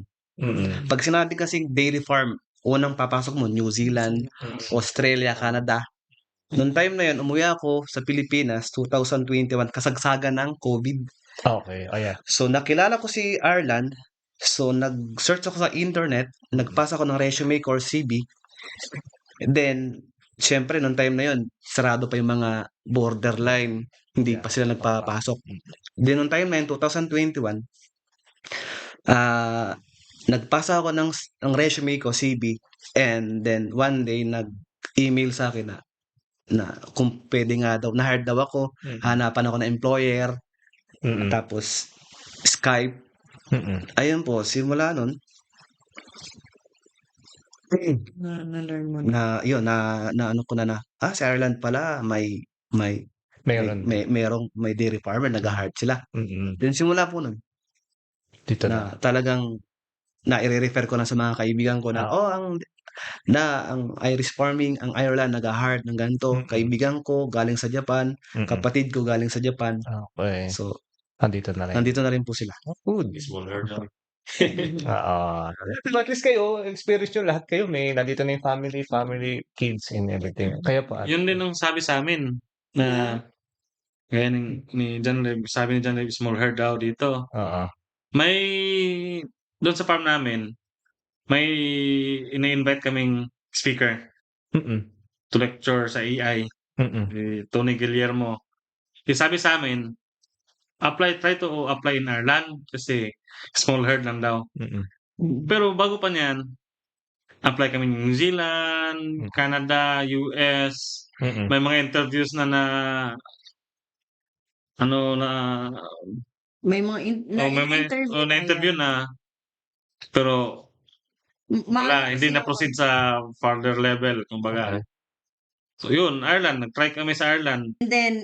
Pag sinabi kasing dairy farm, unang papasok mo, New Zealand, Australia, Canada. Noong time na yun, umuwi ako sa Pilipinas, 2021, kasagsagan ng COVID. Okay, yeah. So, nakilala ko si Ireland. So, nag-search ako sa internet, nagpasa ako ng resume ko or CV. And then, syempre, noong time na yun, sarado pa yung mga borderline. Hindi pa sila nagpapasok. Then, noong time na yun, 2021, nagpasa ako ng resume ko, CV. And then, one day, nag-email sa akin na kung pwede nga daw, na-hire daw ako, hanapan ako ng employer, tapos Skype. Ayun po, simula nun, Na-learn mo na yun, na ano ko na, si Ireland pala, may dairy farmer, nag-hire sila. Then simula po nun, Dito na talagang, i-refer ko na sa mga kaibigan ko na, ang Irish farming, ang Ireland, nag-hire ng ganito. Kaibigan ko, galing sa Japan. Kapatid ko, galing sa Japan. Okay. So, nandito na rin po sila. Good. At least kayo, experience nyo lahat kayo. Nandito na yung family, kids, and everything. Kaya po. Yun din ang sabi sa amin na gaya ni John Rev, sabi ni John Rev, small herd daw dito. May, doon sa farm namin, may ina-invite kaming speaker to lecture sa AI. Tony Guillermo. Sabi sa amin, try to apply in Ireland kasi small herd lang daw. Pero bago pa niyan, apply kami ng New Zealand, Canada, US. May mga interviews na may mga na-interview na, pero wala, hindi na-proceed sa further level, kumbaga. So yun, Ireland, nag-try kami sa Ireland. And then,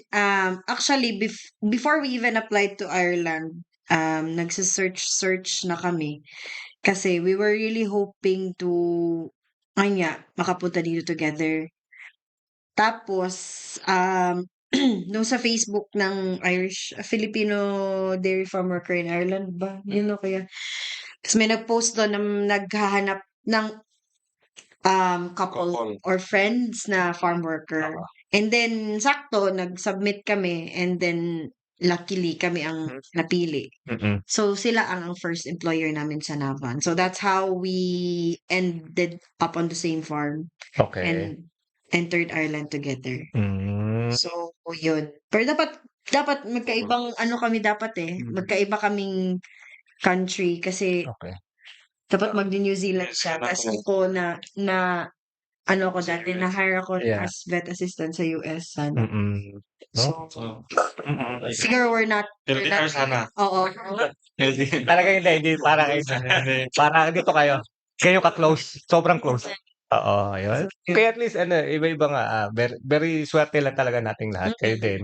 actually, before we even applied to Ireland, nagsa-search na kami. Kasi we were really hoping to, makapunta dito together. Tapos, nung sa Facebook ng Filipino dairy farm worker in Ireland ba? Yun o kaya. Tapos may nag-post doon na naghahanap ng couple or friends na farm worker. And then, sakto, nag-submit kami. And then, luckily, kami ang napili. So, sila ang first employer namin sa Navan. So, that's how we ended up on the same farm. Okay. And entered Ireland together. So, yun. Pero dapat magkaibang kami dapat magkaiba kaming country kasi dapat mag-New Zealand siya. Kasi ako dati na-hire ako as vet assistant sa US. So, siguro we're not sana. Oo. Talaga hindi. Para dito kayo. Kayo ka-close, sobrang close. Oo, ayun. Kaya at least iba-iba nga, very very swerte lang talaga nating lahat. Kayo din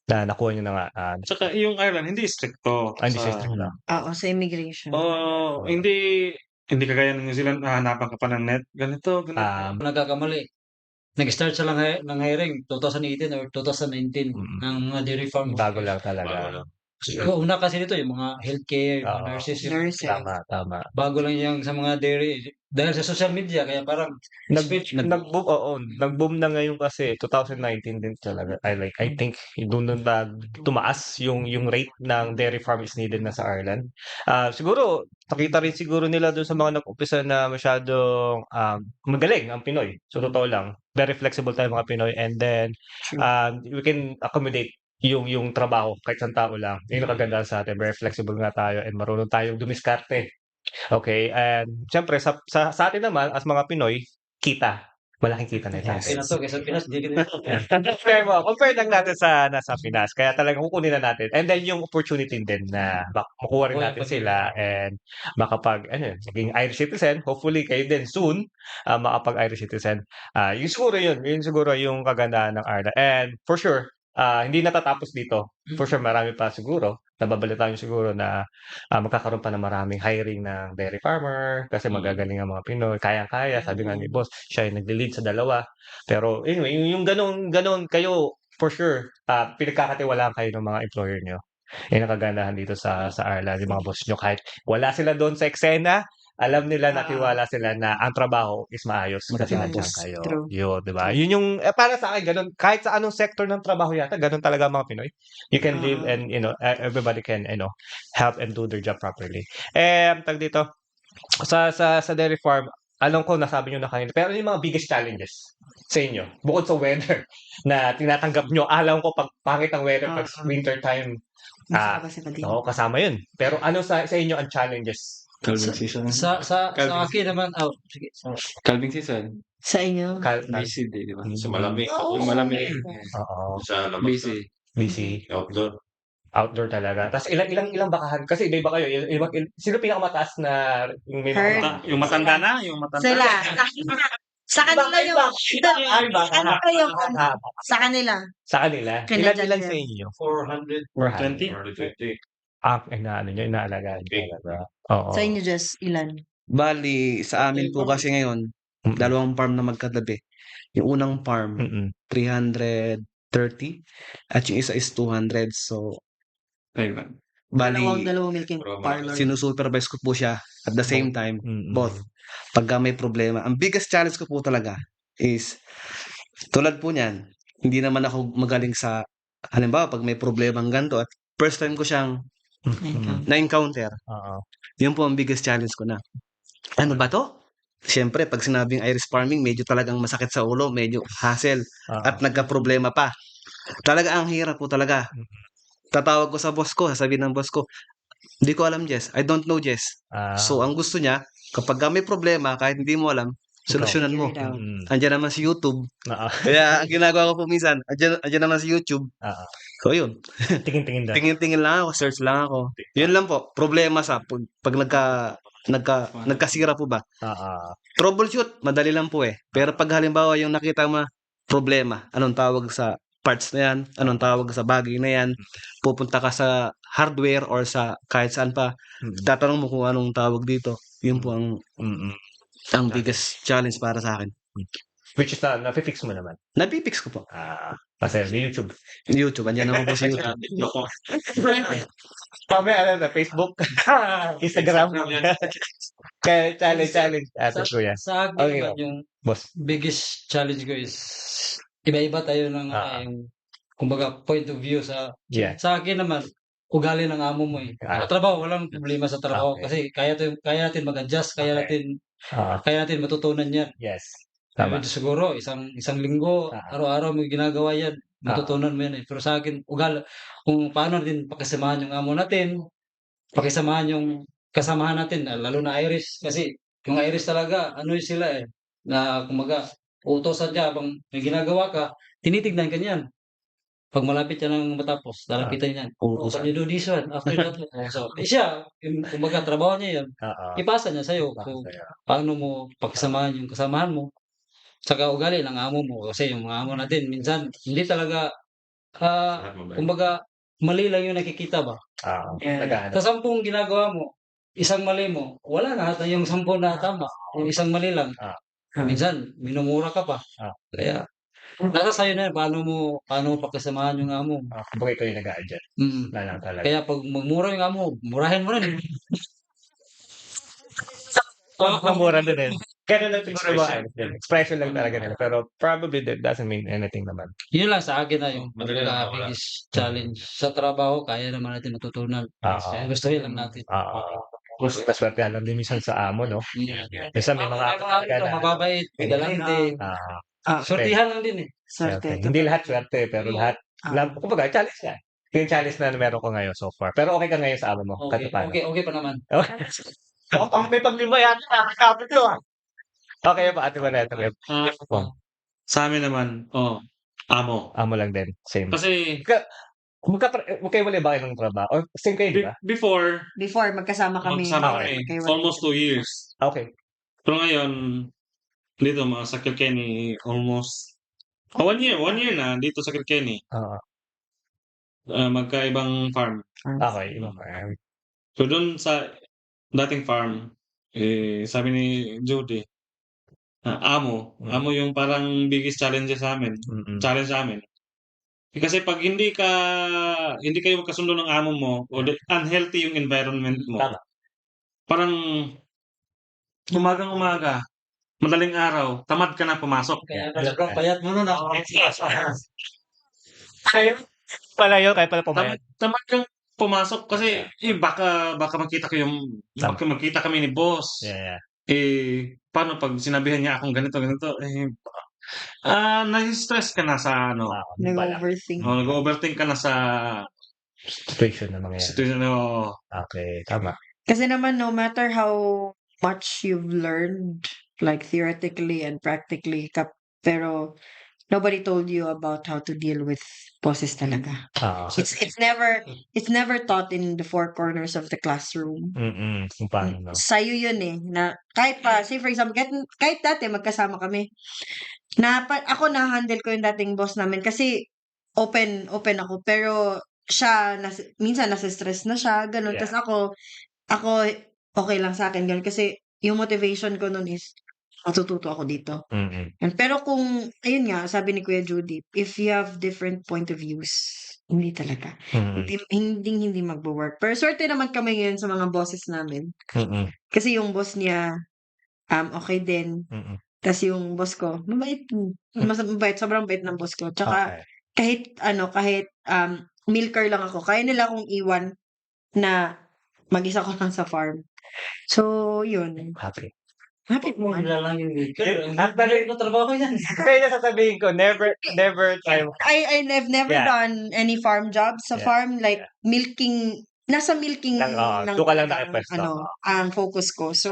na nakuha niyo na nga, Tsaka yung Ireland, hindi stricto hindi siya sa strict na. Oo, sa immigration. hindi kagaya ng New Zealand, hahanapan ka pa ng net, ganito. Nagkakamali. Nag-start siya ng hiring 2018 or 2019 ng mga dairy farm. Bago lang talaga. Una kasi dito yung mga healthcare, mga Oo. nurses, Nurses. Tama. bago lang yung sa mga dairy. Dahil sa social media, kaya parang Nag-boom na ngayon kasi 2019 din talaga. I think doon tumaas yung rate ng dairy farm is needed na sa Ireland. Siguro nakita rin siguro nila doon sa mga nag-umpisa na masyadong magaling ang Pinoy. So totoo lang, very flexible tayo mga Pinoy, and then we can accommodate yung trabaho kahit isang tao lang. Yung nakaganda sa atin, very flexible nga tayo and marunong tayong dumiskarte. Okay, and siyempre sa atin naman as mga Pinoy, kita. Malaking kita na okay na natin. to, kaysa Pinas, di ka Compare lang natin sa nasa Pinas. Kaya talagang kukunin na natin. And then yung opportunity din na makuha rin natin sila and maging Irish citizen. Hopefully kayo din soon makapag-Irish citizen. Yun siguro yung kagandahan ng Ireland. And for sure, hindi natatapos dito. For sure, marami pa siguro. Nababalitaan nyo siguro na magkakaroon pa ng maraming hiring ng dairy farmer kasi magagaling ang mga Pinoy. Kayang-kaya, sabi nga ni boss, siya yung nagli-lead sa dalawa. Pero anyway, yung ganun kayo, for sure, pinagkakatiwalaan kayo ng mga employer nyo. Yung nakagandahan dito sa Ireland, yung mga boss nyo, kahit wala sila doon sa eksena, alam nila na tiwala sila na ang trabaho is maayos kasi nandiyan kayo. True. Yun, di ba? Yun yung, para sa akin, ganun, kahit sa anong sector ng trabaho yata, ganun talaga ang mga Pinoy. You can live and, everybody can, help and do their job properly. Tag dito, sa dairy farm, alam ko nasabi nyo na kanina, pero yung mga biggest challenges sa inyo, bukod sa weather na tinatanggap nyo, alam ko pag pangit ang weather pag winter time, kasama yun. Pero ano sa inyo ang challenges? Calving season. Sa akin naman, sige. Calving season. Sa inyo? Busy day, di ba? Sa malamig. Yung malamig. Oo. Sa labas. Busy. Outdoor. Outdoor talaga. Tapos ilang bakahan? Kasi iba kayo. Sino pinakamataas na yung may Herd. Yung matanda na, yung matanda. Sila. Sa kanila yung... Sa kanila. Sa kanila? Ilan sa inyo? 420. 420. Inaalagaan nyo talaga. Oo. Sa inyo, Jess, ilan? Bali, sa amin po kasi ngayon, dalawang farm na magkatabi. Yung unang farm, 330 at yung isa is 200. So, bali, Dalawang milking parlor. sinusupervise ko po siya at the same time, both. Pagka may problema, ang biggest challenge ko po talaga is, tulad po niyan, hindi naman ako magaling sa, halimbawa, pag may problema ng ganito at first time ko siyang na-encounter. Yun po ang biggest challenge ko na. Ano ba to? Siyempre, pag sinabing Irish farming, medyo talagang masakit sa ulo, medyo hassle, at nagka-problema pa. Talaga ang hirap po talaga. Tatawag ko sa boss ko, sasabihin ng boss ko, hindi ko alam, Jess. I don't know, Jess. So, ang gusto niya, kapag may problema, kahit hindi mo alam, solusyonan mo. Andiyan naman si YouTube. Kaya ang ginagawa ko po minsan, andiyan naman si YouTube. So, yun. Tingin-tingin lang. Tingin-tingin lang ako, search lang ako. Yun lang po. Problema pag nagkasira po ba? Troubleshoot, madali lang po eh. Pero pag halimbawa yung nakita mo problema, anong tawag sa parts na yan, anong tawag sa bagay na yan, pupunta ka sa hardware or sa kahit saan pa, tatanong mo kung anong tawag dito. Yun po ang biggest challenge para sa akin. Which is na-fix mo naman. Napipix ko po. Kasi YouTube. YouTube, andyan naman po sa YouTube. Mamaya Facebook, Instagram. Kaya challenge. Sa akin naman, yung Boss. biggest challenge ko is iba-iba tayo ng yung kumbaga point of view sa akin naman, ugali ng amo mo eh. Sa trabaho, walang problema sa trabaho kasi kaya natin mag-adjust, kaya natin matutunan yan. Yes. Tama. Siguro isang linggo, araw-araw mo ginagawa yan, matutunan mo yan eh. Pero sa akin, kung paano natin pakisamahan yung amo natin, pakisamahan yung kasamahan natin, lalo na Irish, kasi yung Irish talaga, sila eh, na kumaga, utos sa job, may ginagawa ka, tinitignan ka niyan. Pag malapit yan ang matapos, lalapitan niyan. Oh, can you do this one? After that one. So, siya, kumbaga trabaho niya yun. Ipasa niya sa'yo. So, paano mo pakisamahan yung kasamahan mo. Saka ugali ng amo mo. Kasi yung mga amo natin, minsan, hindi talaga, kumbaga, mali lang yung nakikita ba? Sa 10 ginagawa mo, isang mali mo, wala na yung 10 na tama. Kung isang mali lang, minsan, minumura ka pa. Kaya, nasa sa'yo na yan, paano mo pakisamahan yung amo mo. Kumbaga ikaw yung nag-a-adjust. Na lang talaga. Kaya pag magmura yung amo mo, murahin mo rin. Mura din eh. Kaya lang siguro expression lang talaga nila. Pero probably that doesn't mean anything naman. Yun lang sa akin na yung Madali lang mawala. biggest challenge. Sa trabaho, kaya naman natin matutunan. Gustuhin lang natin. Maswerte lang din minsan sa amo, no? Minsan may mga mababait, galante. Sortihan lang din eh. Swerte. Hindi lahat swerte, pero lahat. Kumbaga, challenge yan. Yung challenge na meron ko ngayon so far. Pero okay ka ngayon sa amo mo? Okay pa naman. May paglima yata. Nakakapit yun. Okay pa, ate Maneta. Sa amin naman, amo. Amo lang din. Same. Kasi, Magkahiwalay ba kayo ng trabaho? Or same kayo, di ba? before, Magkasama kami. almost 2 years. Okay. Pero ngayon, dito sa Kilkenny, almost 1 year na dito sa Kilkenny. Magkaibang farm. Okay, ibang farm. So doon sa dating farm, sabi ni Judy, amo yung parang biggest challenge sa amin. Challenge sa amin. Kasi pag hindi kayo magkasundo ng amo mo o unhealthy yung environment mo. Tama. Parang umaga, madaling araw, tamad ka na pumasok. Kaya payat mo nun ako. Pala yun, kaya pala pumayat. Tamad kang pumasok kasi baka makita kami ni boss. Yeah. Paano pag sinabihan niya akong ganito, na-stress ka na sa Nag-overthink. nag-overthink ka na sa Situation na mangyayari. situation na Okay, tama. Kasi naman, no matter how much you've learned, like theoretically and practically, pero nobody told you about how to deal with bosses talaga. It's never taught in the four corners of the classroom. Kung paano, no? Sa'yo yun eh, na kahit pa, say for example, kahit dati magkasama kami, ako na-handle ko yung dating boss namin kasi open ako, pero siya, minsan nasa-stress na siya, ganun. Yeah. Tapos ako, okay lang sa akin, ganun. Kasi yung motivation ko nun is, matututo ako dito. Pero kung, ayun nga, sabi ni Kuya Judy, if you have different point of views, hindi talaga. Hindi magbo-work. Pero swerte naman kami ngayon sa mga bosses namin. Kasi yung boss niya, okay din. Tapos yung boss ko, mabait. Mabait, sobrang bait ng boss ko. Tsaka, kahit milker lang ako, kaya nila akong iwan na mag-isa ko lang sa farm. So, yun. Happy. Happy mo. Wala lang yung weaker. Actually, trabaho yan. Kaya na sasabihin ko, never time. I've never done any farm job sa farm, like milking, nasa milking doon ka lang nakipwesto. Ang focus ko. So,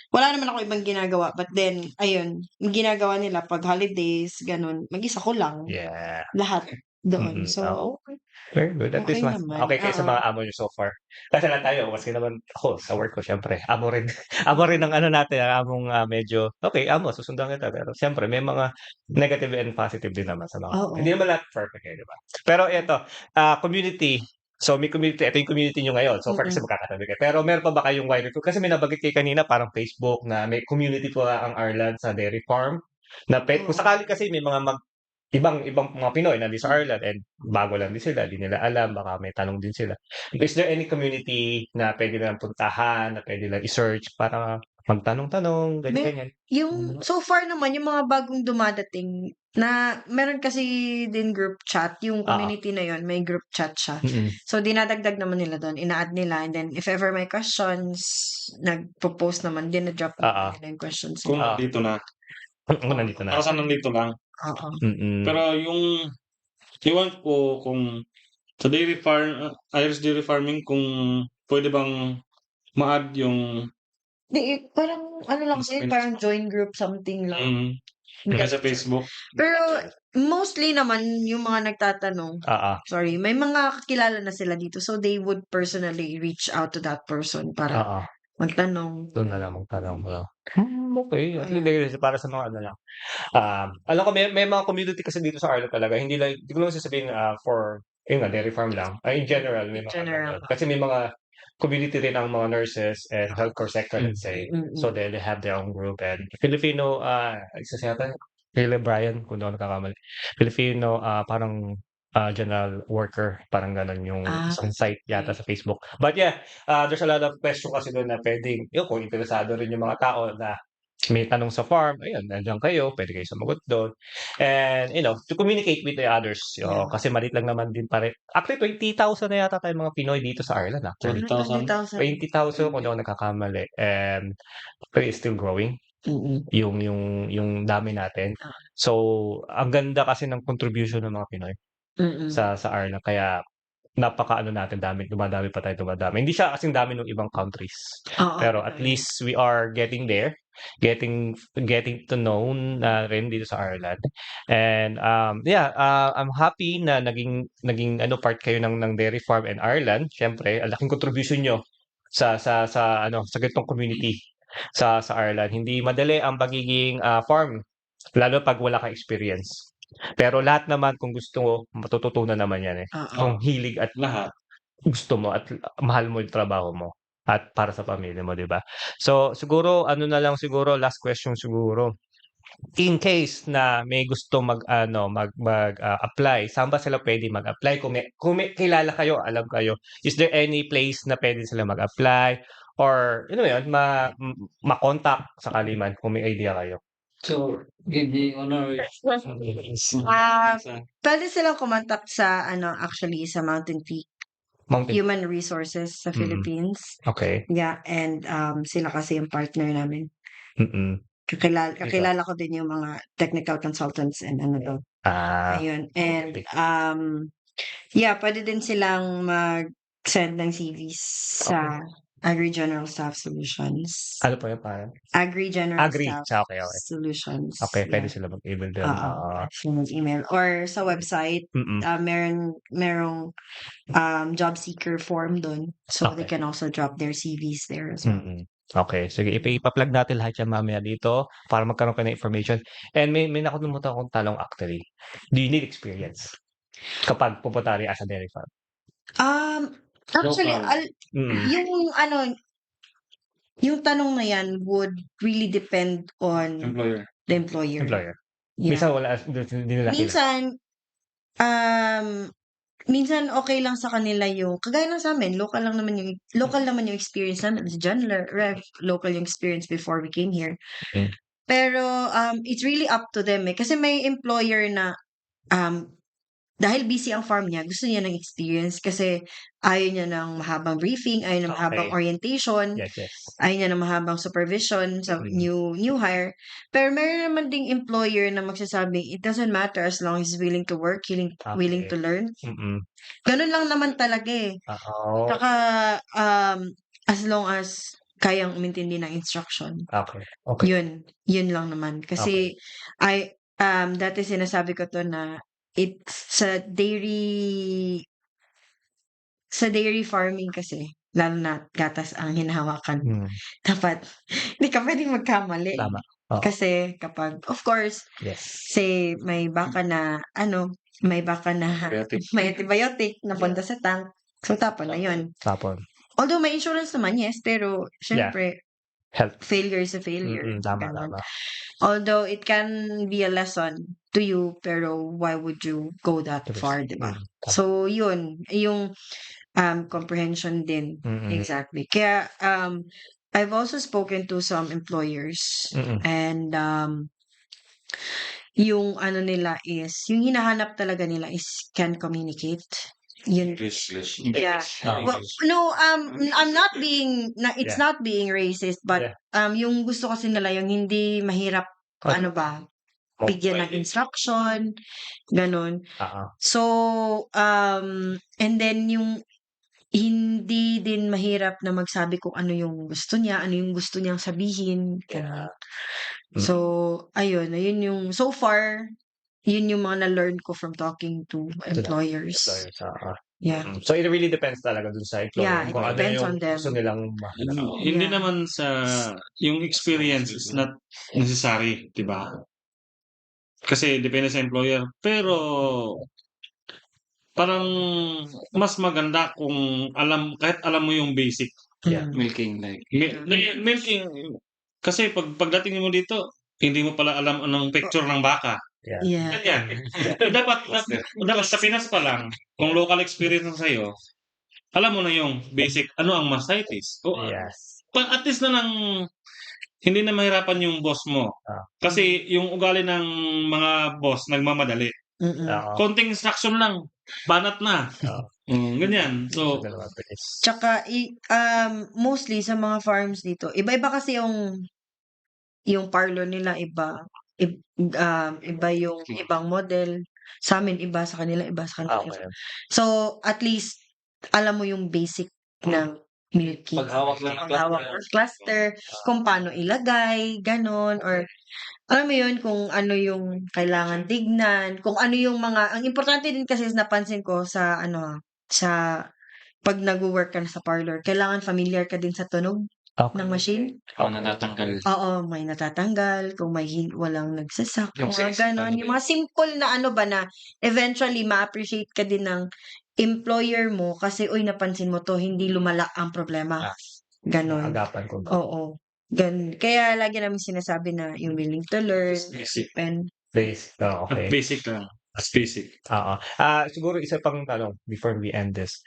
wala naman ako ibang ginagawa. But then, ayun, yung ginagawa nila pag holidays, ganun, mag-isa ko lang. Yeah. Lahat doon. So, very good. At okay least naman. okay kayo sa mga amo nyo so far. Kasi lang tayo, maski naman ako sa work ko, syempre, amo rin. Amo rin ang natin, ang among medyo, okay, amo, susundan kita. Pero syempre, may mga negative and positive din naman sa mga. Hindi naman lahat perfect, di ba? Pero ito, community. So, may community. Ito yung community nyo ngayon. So far kasi magkakatabi kayo. Pero meron pa ba kayong wider? Kasi may nabagit kayo kanina, parang Facebook, na may community po ang Ireland sa dairy farm. Na kung sakali kasi may mga ibang mga Pinoy na di sa Ireland and bago lang din sila, di nila alam, baka may tanong din sila. Is there any community na pwede lang puntahan, na pwede lang i-search para magtanong-tanong, ganyan? Yung, so far naman, yung mga bagong dumadating, na meron kasi din group chat, yung community na yon may group chat siya. So, dinadagdag naman nila doon, ina-add nila, and then if ever may questions, nag-propose naman, dinadrop nila yung questions. Kung nandito na. Para sa nandito lang. Pero yung iwan ko kung sa dairy farm, Irish dairy farming, kung pwede bang ma-add yung parang ano lang sa'yo, parang join group something lang. Kaya sa Facebook. Pero mostly naman yung mga nagtatanong, sorry, may mga kakilala na sila dito. So they would personally reach out to that person para magtanong. Doon na lang magtanong mo. Okay. At least para sa mga ano lang. Alam ko may mga community kasi dito sa Ireland talaga. Hindi ko lang sasabihin for dairy farm lang. In general, may mga General. ganun. Kasi may mga community rin ang mga nurses and healthcare sector, let's say. So they have their own group. And Filipino, isa siya yata, Caleb Bryan, kung doon nakakamali. Filipino, parang general worker, parang ganun yung isang site yata sa Facebook. But yeah, there's a lot of question kasi doon na pwedeng, kung interesado rin yung mga tao na may tanong sa farm, ayun, nandiyan kayo, pwede kayo sumagot doon. And, to communicate with the others. Kasi maliit lang naman din pa rin. Actually, 20,000 na yata tayo mga Pinoy dito sa Ireland. 20,000. 20,000 kung ako nagkakamali. And it's still growing. Yung dami natin. So, ang ganda kasi ng contribution ng mga Pinoy sa Ireland. Kaya, natin, dumadami pa tayo. Hindi siya kasing dami ng ibang countries. Pero at least we are getting there. Getting to know rin dito sa Ireland. And I'm happy na naging part kayo ng dairy farm in Ireland. Syempre, ang laking contribution nyo sa ganitong community sa Ireland. Hindi madali ang pagiging farm, lalo pag wala kang experience. Pero lahat naman kung gusto mo, matututunan naman yan eh. Kung hilig at Lahat. gusto mo at mahal mo yung trabaho mo at para sa pamilya mo, 'di ba? So siguro last question siguro. In case na may gusto apply, saan ba sila pwede mag-apply? Kung may kilala kayo, alam kayo, is there any place na pwede sila mag-apply or ma-contact sakali man kung may idea kayo? So, give the honor. Pwede silang kumontak sa actually sa Mountain Peak Human Resources sa Philippines. Okay. Yeah, and sila kasi yung partner namin. Kakilala ko din yung mga technical consultants and daw. Ayun. And pwede din silang mag-send ng CVs sa Agri General Staff Solutions. Ano po yung parang? Agri General Staff Okay. Solutions. Okay, pwede sila mag-email doon. Pwede sila mag-email. Or sa website, merong job seeker form doon. So they can also drop their CVs there as well. Okay, sige. Ipa-plug natin lahat yan mamaya dito para magkaroon ka ng information. And may nakalimutan akong tanong actually. Do you need experience kapag pupunta rin as a dairy farm? Actually, yung tanong na yan would really depend on the employer. Yeah. Minsan wala, hindi nila Minsan okay lang sa kanila yung kagaya lang sa amin, local naman yung experience namin as general ref, local yung experience before we came here. Pero it's really up to them kasi may employer na dahil busy ang farm niya, gusto niya ng experience kasi ayaw niya ng mahabang briefing, ayaw niya ng mahabang orientation, ayaw niya ng mahabang supervision sa new hire. Pero meron naman ding employer na magsasabi, it doesn't matter as long as he's willing to work, willing to learn. Ganun lang naman talaga eh. Saka as long as kayang umintindi ng instruction. Okay. Yun lang naman. Kasi dati sinasabi ko to na sa dairy farming kasi, lalo na gatas ang hinahawakan. Dapat, hindi ka pwedeng magkamali. Tama. Kasi kapag, of course, say may baka na, may antibiotic na punta sa tank. So, tapon na yun. Although may insurance naman, yes, pero syempre, health failure is a failure. Tama. Although it can be a lesson to you, pero why would you go that far, diba? So, yun. Yung comprehension din. Exactly. Kaya, I've also spoken to some employers and yung nila is, yung hinahanap talaga nila is can communicate. Yun. Yeah. Well, no, I'm not being, it's not being racist, but yung gusto kasi nila yung hindi mahirap, bigyan ng instruction, ganun. So, and then yung hindi din mahirap na magsabi kung ano yung gusto niya, ano yung gusto niyang sabihin. So, ayun yung so far, yun yung mga na-learn ko from talking to employers. Yeah. So it really depends talaga dun sa employer Yeah, it kung ano depends yung on them. gusto nilang mahanap. Hindi Yeah. naman sa yung experience is not necessary, di ba? Kasi depende sa employer. Pero parang mas maganda kung kahit alam mo yung basic. Yeah. Milking, like. Milking. Kasi pagdating mo dito, hindi mo pala alam anong picture ng baka. Yeah. Ganyan. dapat sa Pinas pa lang, kung local experience na sa'yo, alam mo na yung basic, ano ang mastitis. O, Yes. at least na lang, hindi na mahirapan yung boss mo. Kasi yung ugali ng mga boss, nagmamadali. Konting instruction lang, banat na. Ganyan. So, Tsaka, mostly sa mga farms dito, iba-iba kasi yung parlor nila, iba yung ibang model. Sa amin, iba sa kanila, iba sa kanila. Okay. So, at least, alam mo yung basic ng milking. Paghawak lang ng Paghawak ng cluster, kung paano ilagay, ganon, or alam mo yun, kung ano yung kailangan tignan, kung ano yung ang importante din kasi napansin ko sa pag nag-work ka na sa parlor, kailangan familiar ka din sa tunog ng machine. Natatanggal. Oo, may natatanggal, kung may walang nagsasak, Yung mga sense, ganon. Yung mga simple na na eventually ma-appreciate ka din ng employer mo kasi, uy, napansin mo to, hindi lumala ang problema. Ganon. Agapan ko ba? Oo. Kaya lagi namin sinasabi na yung willing to learn, Basic. and Basic. Okay. Basic lang. As basic. Oo. Siguro isa pang tanong before we end this.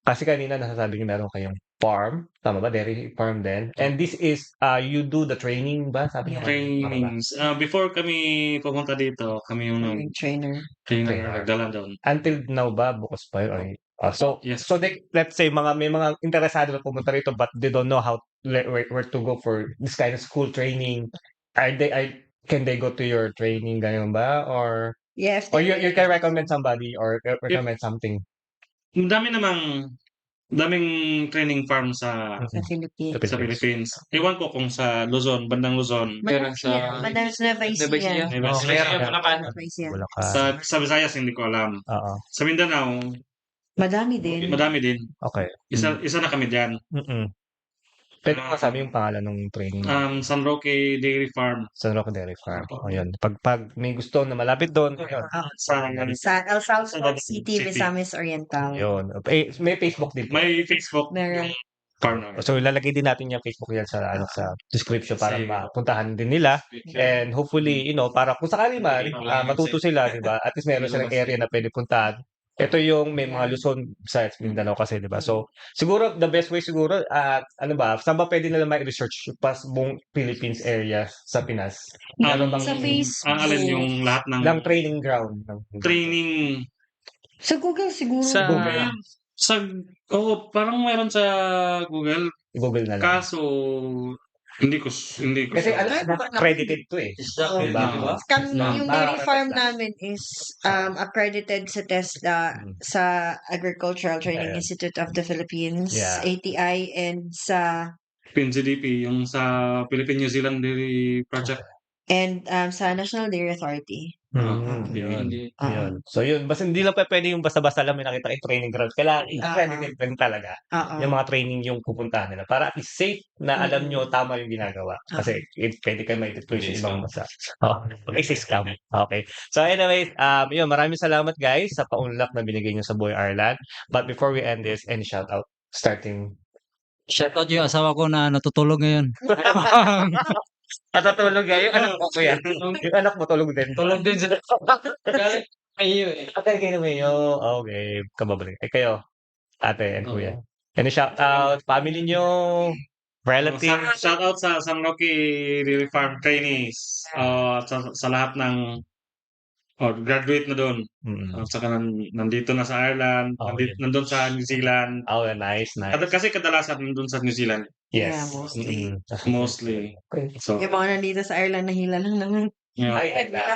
Kasi kanina nasasabi niyo meron kayong farm, tama ba? Dairy farm din. And this is, you do the training ba? Sabi niyo? Trainings. Before kami pumunta dito, kami yung trainer. trainer nagdala doon. Until now ba? Bukas pa yun? So, Yes. so let's say may mga interesado na pumunta rito but they don't know where to go for this kind of school training. Can they go to your training ganyan ba? Or Yes. you can recommend somebody or recommend something Daming training farm sa Sa Philippines. Philippines. Ewan ko kung sa Luzon, bandang Luzon. Meron sa Nueva Ecija. Nueva Ecija. Sa Visayas hindi ko alam. Oo. Sa Mindanao, Madami din. madami din. Okay. Isa na kami diyan. Pwede mo masabi yung pangalan ng training? San Roque Dairy Farm. San Roque Dairy Farm. Ayun. Pag may gusto na malapit doon, ayun. Sa El Salvador City, Misamis Oriental. Ayun. May Facebook din. May Facebook. Meron. Farm. So ilalagay din natin yung Facebook yan sa sa description para mapuntahan din nila. And hopefully, para kung sakali man matuto sila, di ba? At least meron silang area na pwede puntahan. Ito yung may mga Luzon sa Mindanao kasi, di ba? So, siguro, the best way siguro, saan ba pwede nila ma-research pas buong Philippines area sa Pinas? Sa Facebook. Ang alin yung lahat ng training ground. Training. Sa Google siguro. Sa Google. Parang meron sa Google. Google na lang. Kaso, hindi ko. Kasi accredited to eh. Diba? Yung dairy farm namin is accredited sa TESDA, sa Agricultural Training Institute of the Philippines, ATI, and sa PNCDP, yung sa Philippine New Zealand Dairy Project. And sa National Dairy Authority. Yun. So yun, basta hindi lang pwede yung basta-basta lang may nakita kay training ground. Kailangan accredited din talaga yung mga training yung pupuntahan nila para at least safe na alam nyo tama yung ginagawa. Kasi pwede kayo may deploy sa ibang basa. Scam. Okay. So anyways, yun, maraming salamat guys sa paunlak na binigay nyo sa Boy Ireland. But before we end this, any shout out starting? Shoutout yung asawa ko na natutulog ngayon. Natutulog yung anak mo ko yan. Yung anak mo tulog din. Tulog din sila. Galing kayo eh. Ate, kayo naman yun. Okay. Kababalik. Kayo, ate and kuya. Any shout out? Family nyo? Relatives? Shout out sa San Roque Dairy Farm trainees. Sa lahat ng graduate na doon. At saka nandito na sa Ireland, nandun sa New Zealand. Oh, nice. Kasi kadalasan nandun sa New Zealand. Yes. Yeah, Mostly. So, yung mga nandito sa Ireland, nahila lang naman.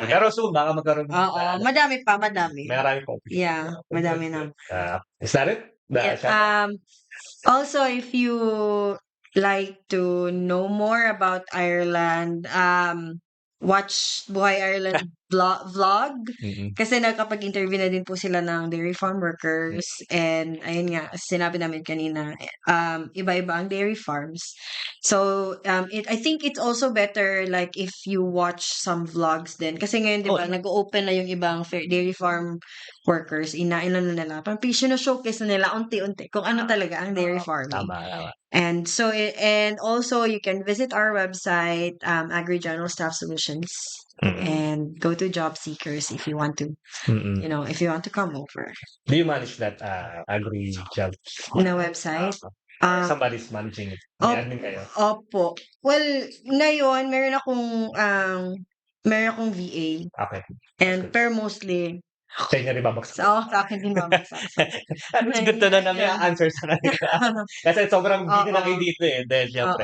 Pero soon, baka magkaroon. Oo, madami pa, madami. Marami pa. Yeah, madami na. Is that it? Also, if you like to know more about Ireland, watch Buhay Ireland vlog. Kasi nakapag-interview na din po sila ng dairy farm workers. And ayun nga, sinabi namin kanina, iba-iba ang dairy farms. So, I think it's also better like if you watch some vlogs din. Kasi ngayon, di ba, nag-open na yung ibang dairy farm workers. Inailan na nila. Parang showcase na nila unti-unti kung ano talaga ang dairy farming. Tama. And so, and also you can visit our website, Agri General Staff Solutions, and go to job seekers if you want to, if you want to come over. Do you manage that agri job? Na website? Somebody's managing it. May admin kayo. Opo. Well, ngayon, meron akong VA. Okay. And pero mostly, sa inyo rin babaksak. sa akin din babaksak. It's good to know na may answer sa kanila. Kasi sobrang busy na kayo dito eh. Dahil syempre.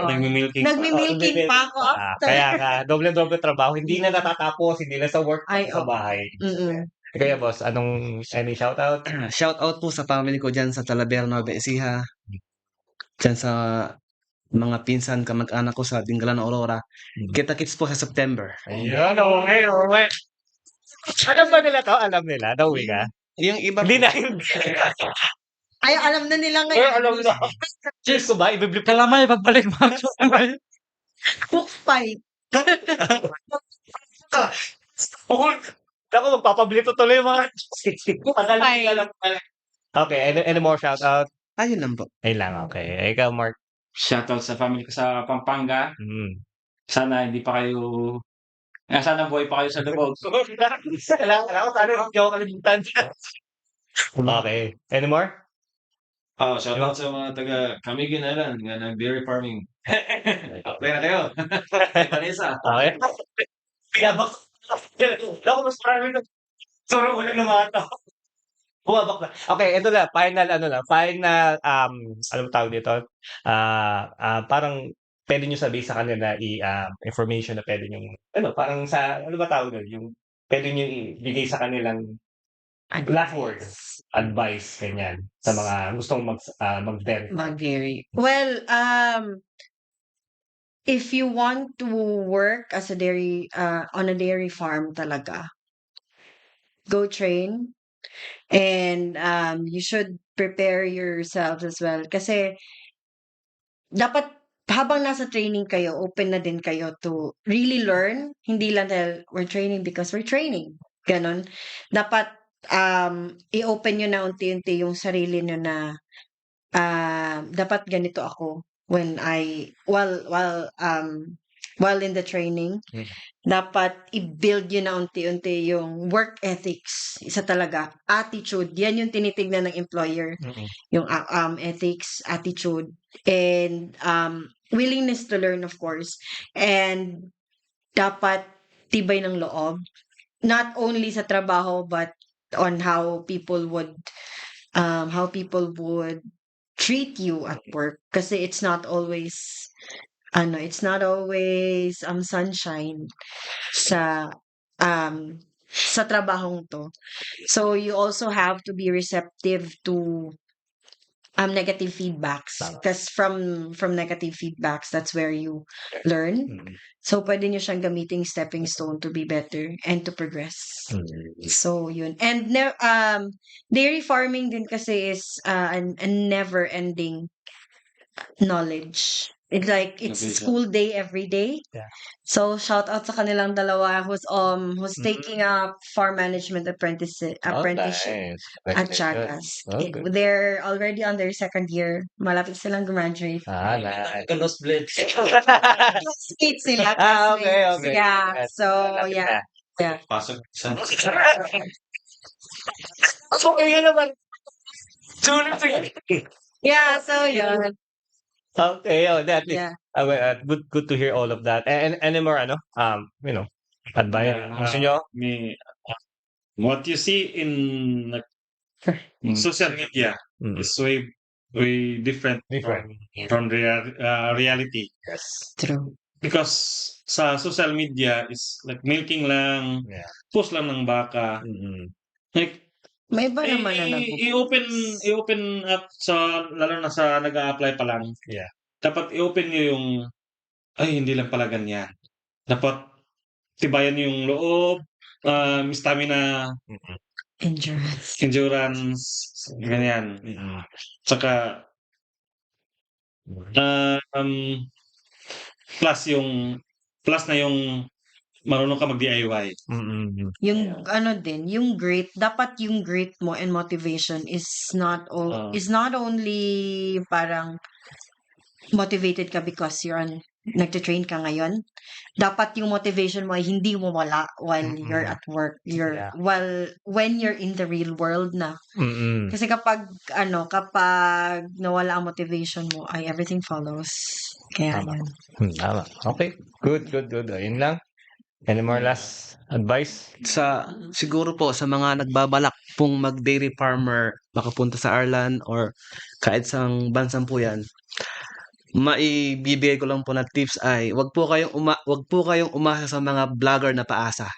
Nagmi-milking pa ako after. Kaya nga, doble-doble trabaho. Hindi na natatapos. Hindi na sa work, sa bahay. Kaya boss, any shoutout? Shoutout po sa family ko dyan sa Talavera, Nueva Ecija. Dyan sa mga pinsan, kamag-anak ko sa Dingalan, Aurora. Kita-kits po sa September. Ayun, okay. Alam ba nila to? Alam nila? Nauwi ka? Yung iba Hindi na. Ay, alam na nila ngayon. Alam na. Cheers ko ba? Ibiblip ka. Kalamay, pagbalik mo. Book fight. Ako, magpapablito tuloy yung mga Okay, any more shoutout? Ayun lang po. Ayun lang, okay. Ikaw, Mark. Shoutout sa family ko sa Pampanga. Sana hindi pa kayo sana buhay pa kayo sa lubog. Kailangan ko sana hindi ako kalimutan. Okay. Any more? Shoutout sa mga taga Camiguin Island nga nag-dairy farming. Okay na kayo. Vanessa. Okay. Pinabak. Ako mas marami na. Sorry, wala na mga tao. Bumabak na. Okay, ito na. Final, ano tawag dito? Parang pwede nyo sabihin sa kanila information na pwede nyo, parang sa, ano ba tawag doon? Yung pwede nyo ibigay sa kanilang last words, advice, ganyan, sa mga gustong mag-dairy. Mag-dairy. Well, if you want to work as a dairy, on a dairy farm talaga, go train. And you should prepare yourselves as well. Kasi, dapat habang nasa training kayo, open na din kayo to really learn. Hindi lang dahil we're training because we're training. Ganon. Dapat i-open nyo na unti-unti yung sarili nyo na dapat ganito ako when while in the training. Dapat i-build yun na unti-unti yung work ethics. Isa talaga. Attitude. Yan yung tinitignan ng employer. Yung ethics, attitude, and willingness to learn, of course. And dapat tibay ng loob. Not only sa trabaho, but on how people would treat you at work. Kasi it's not always sunshine sa trabahong to. So you also have to be receptive to negative feedbacks, because from negative feedbacks, that's where you learn. So pwede nyo siyang gamiting stepping stone to be better and to progress. So yun. And dairy farming din kasi is a never ending knowledge. It's school day every day. Yeah. So shout out sa kanilang dalawa who's taking a farm management apprenticeship Nice. at Chagas. Oh, good. They're already on their second year. Malapit silang graduate. Nice. Lost blades. Classmates sila. Okay. Yeah. Yes. So yeah. Pasok sa Okay, yun naman. Yeah. So yun. Okay, at least. Yeah. Good to hear all of that. And any more, advice? Gusto nyo? What you see in social media is way different from reality. Yes. True. Because sa social media is like milking lang, post lang ng baka. Like, May iba naman na i-open up lalo na sa nag-a-apply pa lang. Yeah. Dapat i-open nyo yung, ay, hindi lang pala ganyan. Dapat tibayan yung loob, stamina, endurance, ganyan. Tsaka, plus na yung marunong ka mag-DIY. Yung yung grit, dapat yung grit mo and motivation is not only parang motivated ka because nagte-train ka ngayon. Dapat yung motivation mo ay hindi mo wala while you're at work. When you're in the real world na. Kasi kapag nawala ang motivation mo, ay everything follows. Kaya Tama. yan. Tama. Okay. Good. Yun lang. Any more last advice? Siguro po sa mga nagbabalak pong mag-dairy farmer, makapunta sa Ireland or kahit sa bansang po yan, maibibigay ko lang po na tips ay wag po kayong umasa sa mga vlogger na paasa.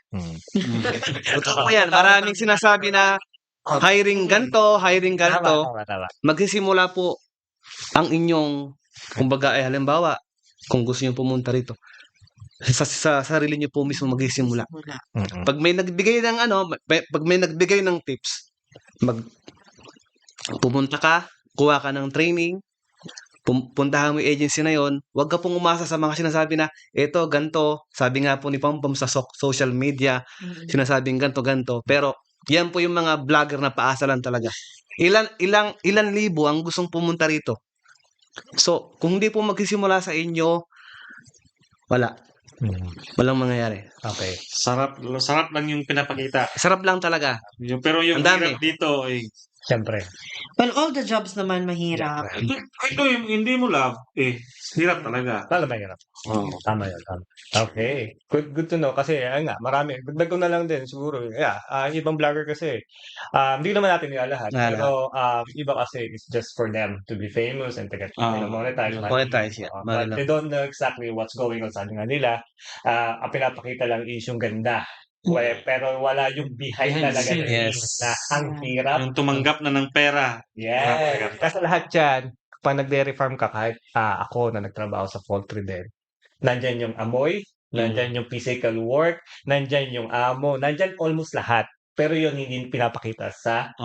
Totoo po yan. Maraming sinasabi na hiring ganto. Tama. Magsisimula po ang inyong, kumbaga ay halimbawa, kung gusto niyo pumunta rito, sa sarili niyo po mismo magsisimula. Pag may nagbigay ng tips, pumunta ka, kuha ka ng training, puntahan mo yung agency na yon, huwag ka pong umasa sa mga sinasabi na eto ganto, sabi nga po ni Pampam sa social media, sinasabing ganto, pero yan po yung mga vlogger na paasa lang talaga. Ilan libo ang gustong pumunta rito. So, kung hindi po magsisimula sa inyo, walang mangyayari. Okay. Sarap lang yung pinapakita. Sarap lang talaga. Pero yung Ang dami. hirap dito, Siyempre. Well, all the jobs naman mahirap. ito hindi mo love, hirap talaga. Tama yun. Tama yun. Okay. Good to know. Kasi, ayun nga, marami. Dagdag ko na lang din, siguro. Ibang vlogger kasi, hindi naman natin nila lahat. Pero, iba kasi, it's just for them to be famous and to get monetize. Monetize, yeah. But they don't know exactly what's going on. Sabi nga nila, ang pinapakita lang is yung ganda. Pero wala yung behind talaga. Yes. Na ang hirap. Yung tumanggap na ng pera. Yes. Kasi lahat yan, pag nag-dairy farm ka, kahit ako na nagtrabaho sa poultry din, nandyan yung amoy, nandyan yung physical work, nandyan yung amo, nandyan almost lahat. Pero yun hindi pinapakita sa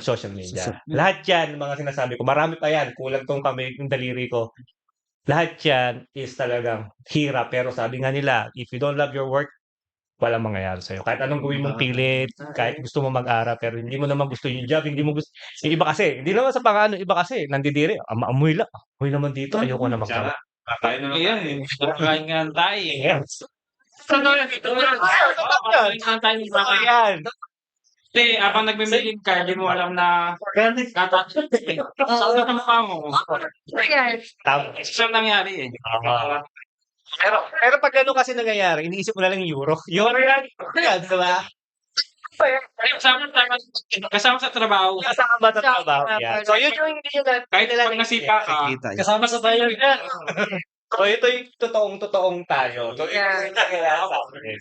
social media. Lahat yan, mga sinasabi ko, marami pa yan, kulang tong yung daliri ko. Lahat yan is talagang hirap. Pero sabi nga nila, if you don't love your work, walang mangyayari sa'yo. Kahit anong gawin mong pilit, kahit gusto mo mag-aral, pero hindi mo naman gusto yung job, hindi mo gusto. Yung iba kasi, hindi naman sa pangano, iba kasi, nandidiri, amoy lang. Amoy naman dito, ayoko na mag-aral. Kakain na lang tayo. Kakain nga tayo. Yes. Kakain nga tayo. Yan. Kasi habang nagme-making ka, hindi mo alam na katatapos. Saan na mukha mo? Tama. Saan nangyari Pero pag gano'n kasi nangyayari, iniisip mo na lang yung euro. Euro yan. Yan, diba? Kasama sa trabaho. Kasama ba sa trabaho? Yan. So, yun yung hindi nyo Kahit pag nasipa ka, kasama sa tayo yan. So, ito yung totoong tayo. So,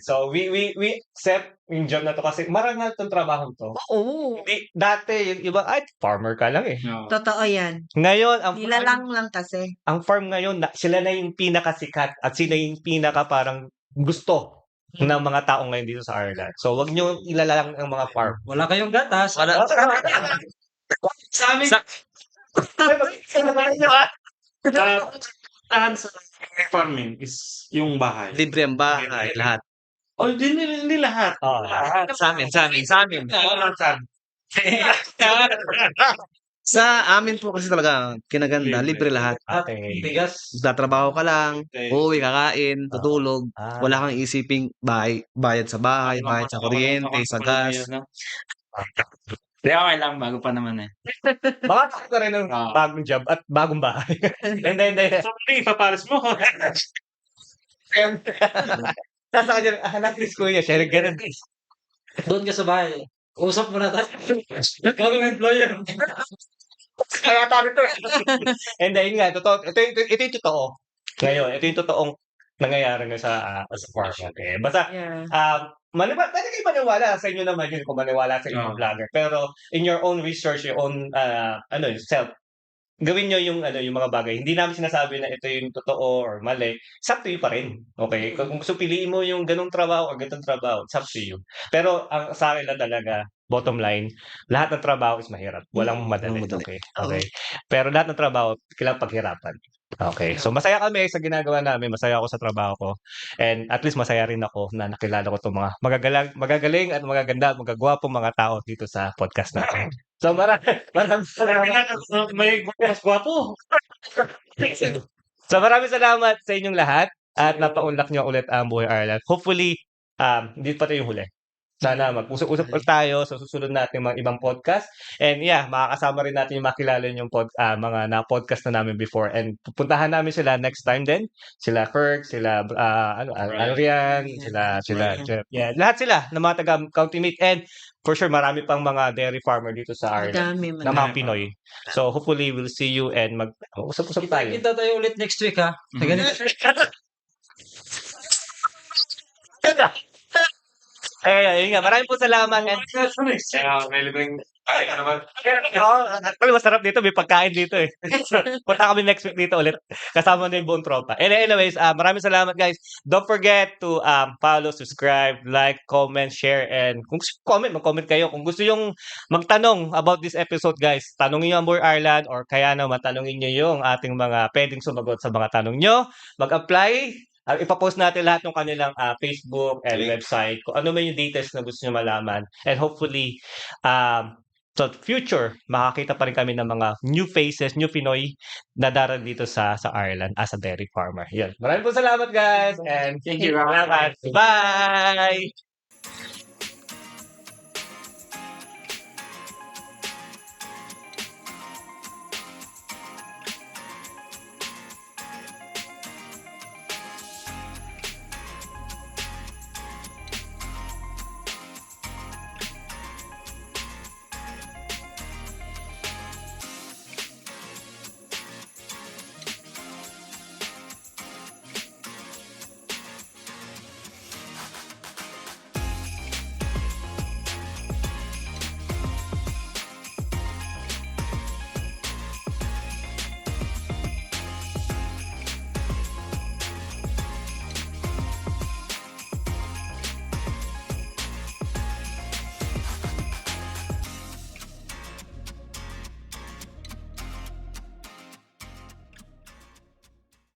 so we accept yung job na to kasi marangal tong trabaho to. Oo. Hindi, dati, yung iba, farmer ka lang eh. Totoo yan. Ngayon, Nilalang lang kasi. ang farm ngayon, sila na yung pinakasikat at sila yung pinaka parang gusto ng mga tao ngayon dito sa Ireland. So, wag nyo ilalang ang mga farm. Wala kayong gatas. Sa amin, Tahan sa farming is yung bahay. Libre ang bahay, lahat. Hindi lahat. Sa amin. Sa amin po kasi talaga, kinaganda, libre lahat. Okay. Bigas. Tatrabaho ka lang, uuwi, kakain, tutulog, wala kang isiping bayad sa bahay, bayad sa kuryente, sa gas. Hindi, okay lang. Bago pa naman eh. Baka ka rin ng bagong job at bagong bahay. Hindi. So, ipapares mo. Sasa ka dyan, hanap ni Kuya, share ganun. Doon ka sa bahay. Usap mo na tayo. Gawing employer. Kaya tayo ito. Hindi, yun nga, totoo. Ito yung totoo. Ngayon, ito yung totoong nangyayari nga sa farm. Okay. Basta, pwede kayo maniwala sa inyo naman yun kung maniwala sa inyong vlogger. Pero in your own research, your own self gawin nyo yung ano yung mga bagay. Hindi namin sinasabi na ito yung totoo or mali. It's up to you pa rin. Okay? Kung gusto piliin mo yung ganung trabaho o ganitong trabaho, it's up to you. Pero ang sa akin lang talaga, bottom line, lahat ng trabaho is mahirap. Walang madali. walang madali. Okay. Okay. Pero lahat ng trabaho, kailangan paghirapan. Okay. So masaya kami sa ginagawa namin. Masaya ako sa trabaho ko. And at least masaya rin ako na nakilala ko itong mga magagaling at magaganda at magagwapong mga tao dito sa podcast natin. So maraming salamat. May mas gwapo. So maraming salamat sa inyong lahat at napaunlak niyo ulit ang Buhay Ireland. Hopefully, hindi pa ito yung huli. Sana mag-usap-usap ulit tayo sa susunod natin mga ibang podcast. And yeah, makakasama rin natin yung makilala yung mga na-podcast na namin before. And pupuntahan namin sila next time din. Sila Kirk, sila Rian, sila Jeff. Yeah, lahat sila na mga taga County Meat. And for sure, marami pang mga dairy farmer dito sa Ireland na mga Pinoy. So hopefully, we'll see you and mag-usap-usap tayo. Kita tayo ulit next week, ha? Yun nga. Maraming po salamat. And May libreng ay naman. actually, masarap dito. May pagkain dito eh. Punta kami next week dito ulit. Kasama na yung buong tropa. Anyways, maraming salamat guys. Don't forget to follow, subscribe, like, comment, share, and kung gusto mag-comment kayo. Kung gusto yung magtanong about this episode guys, tanongin nyo ang Buhay Ireland or kaya naman tanongin nyo yung ating mga pwedeng sumagot sa mga tanong nyo. Mag-apply. Ipapost natin lahat ng kanilang Facebook and website. Kung ano man yung details na gusto nyo malaman. And hopefully, so future, makakita pa rin kami ng mga new faces, new Pinoy na darating dito sa Ireland as a dairy farmer. Yun. Maraming po salamat guys and Thank you. Bye!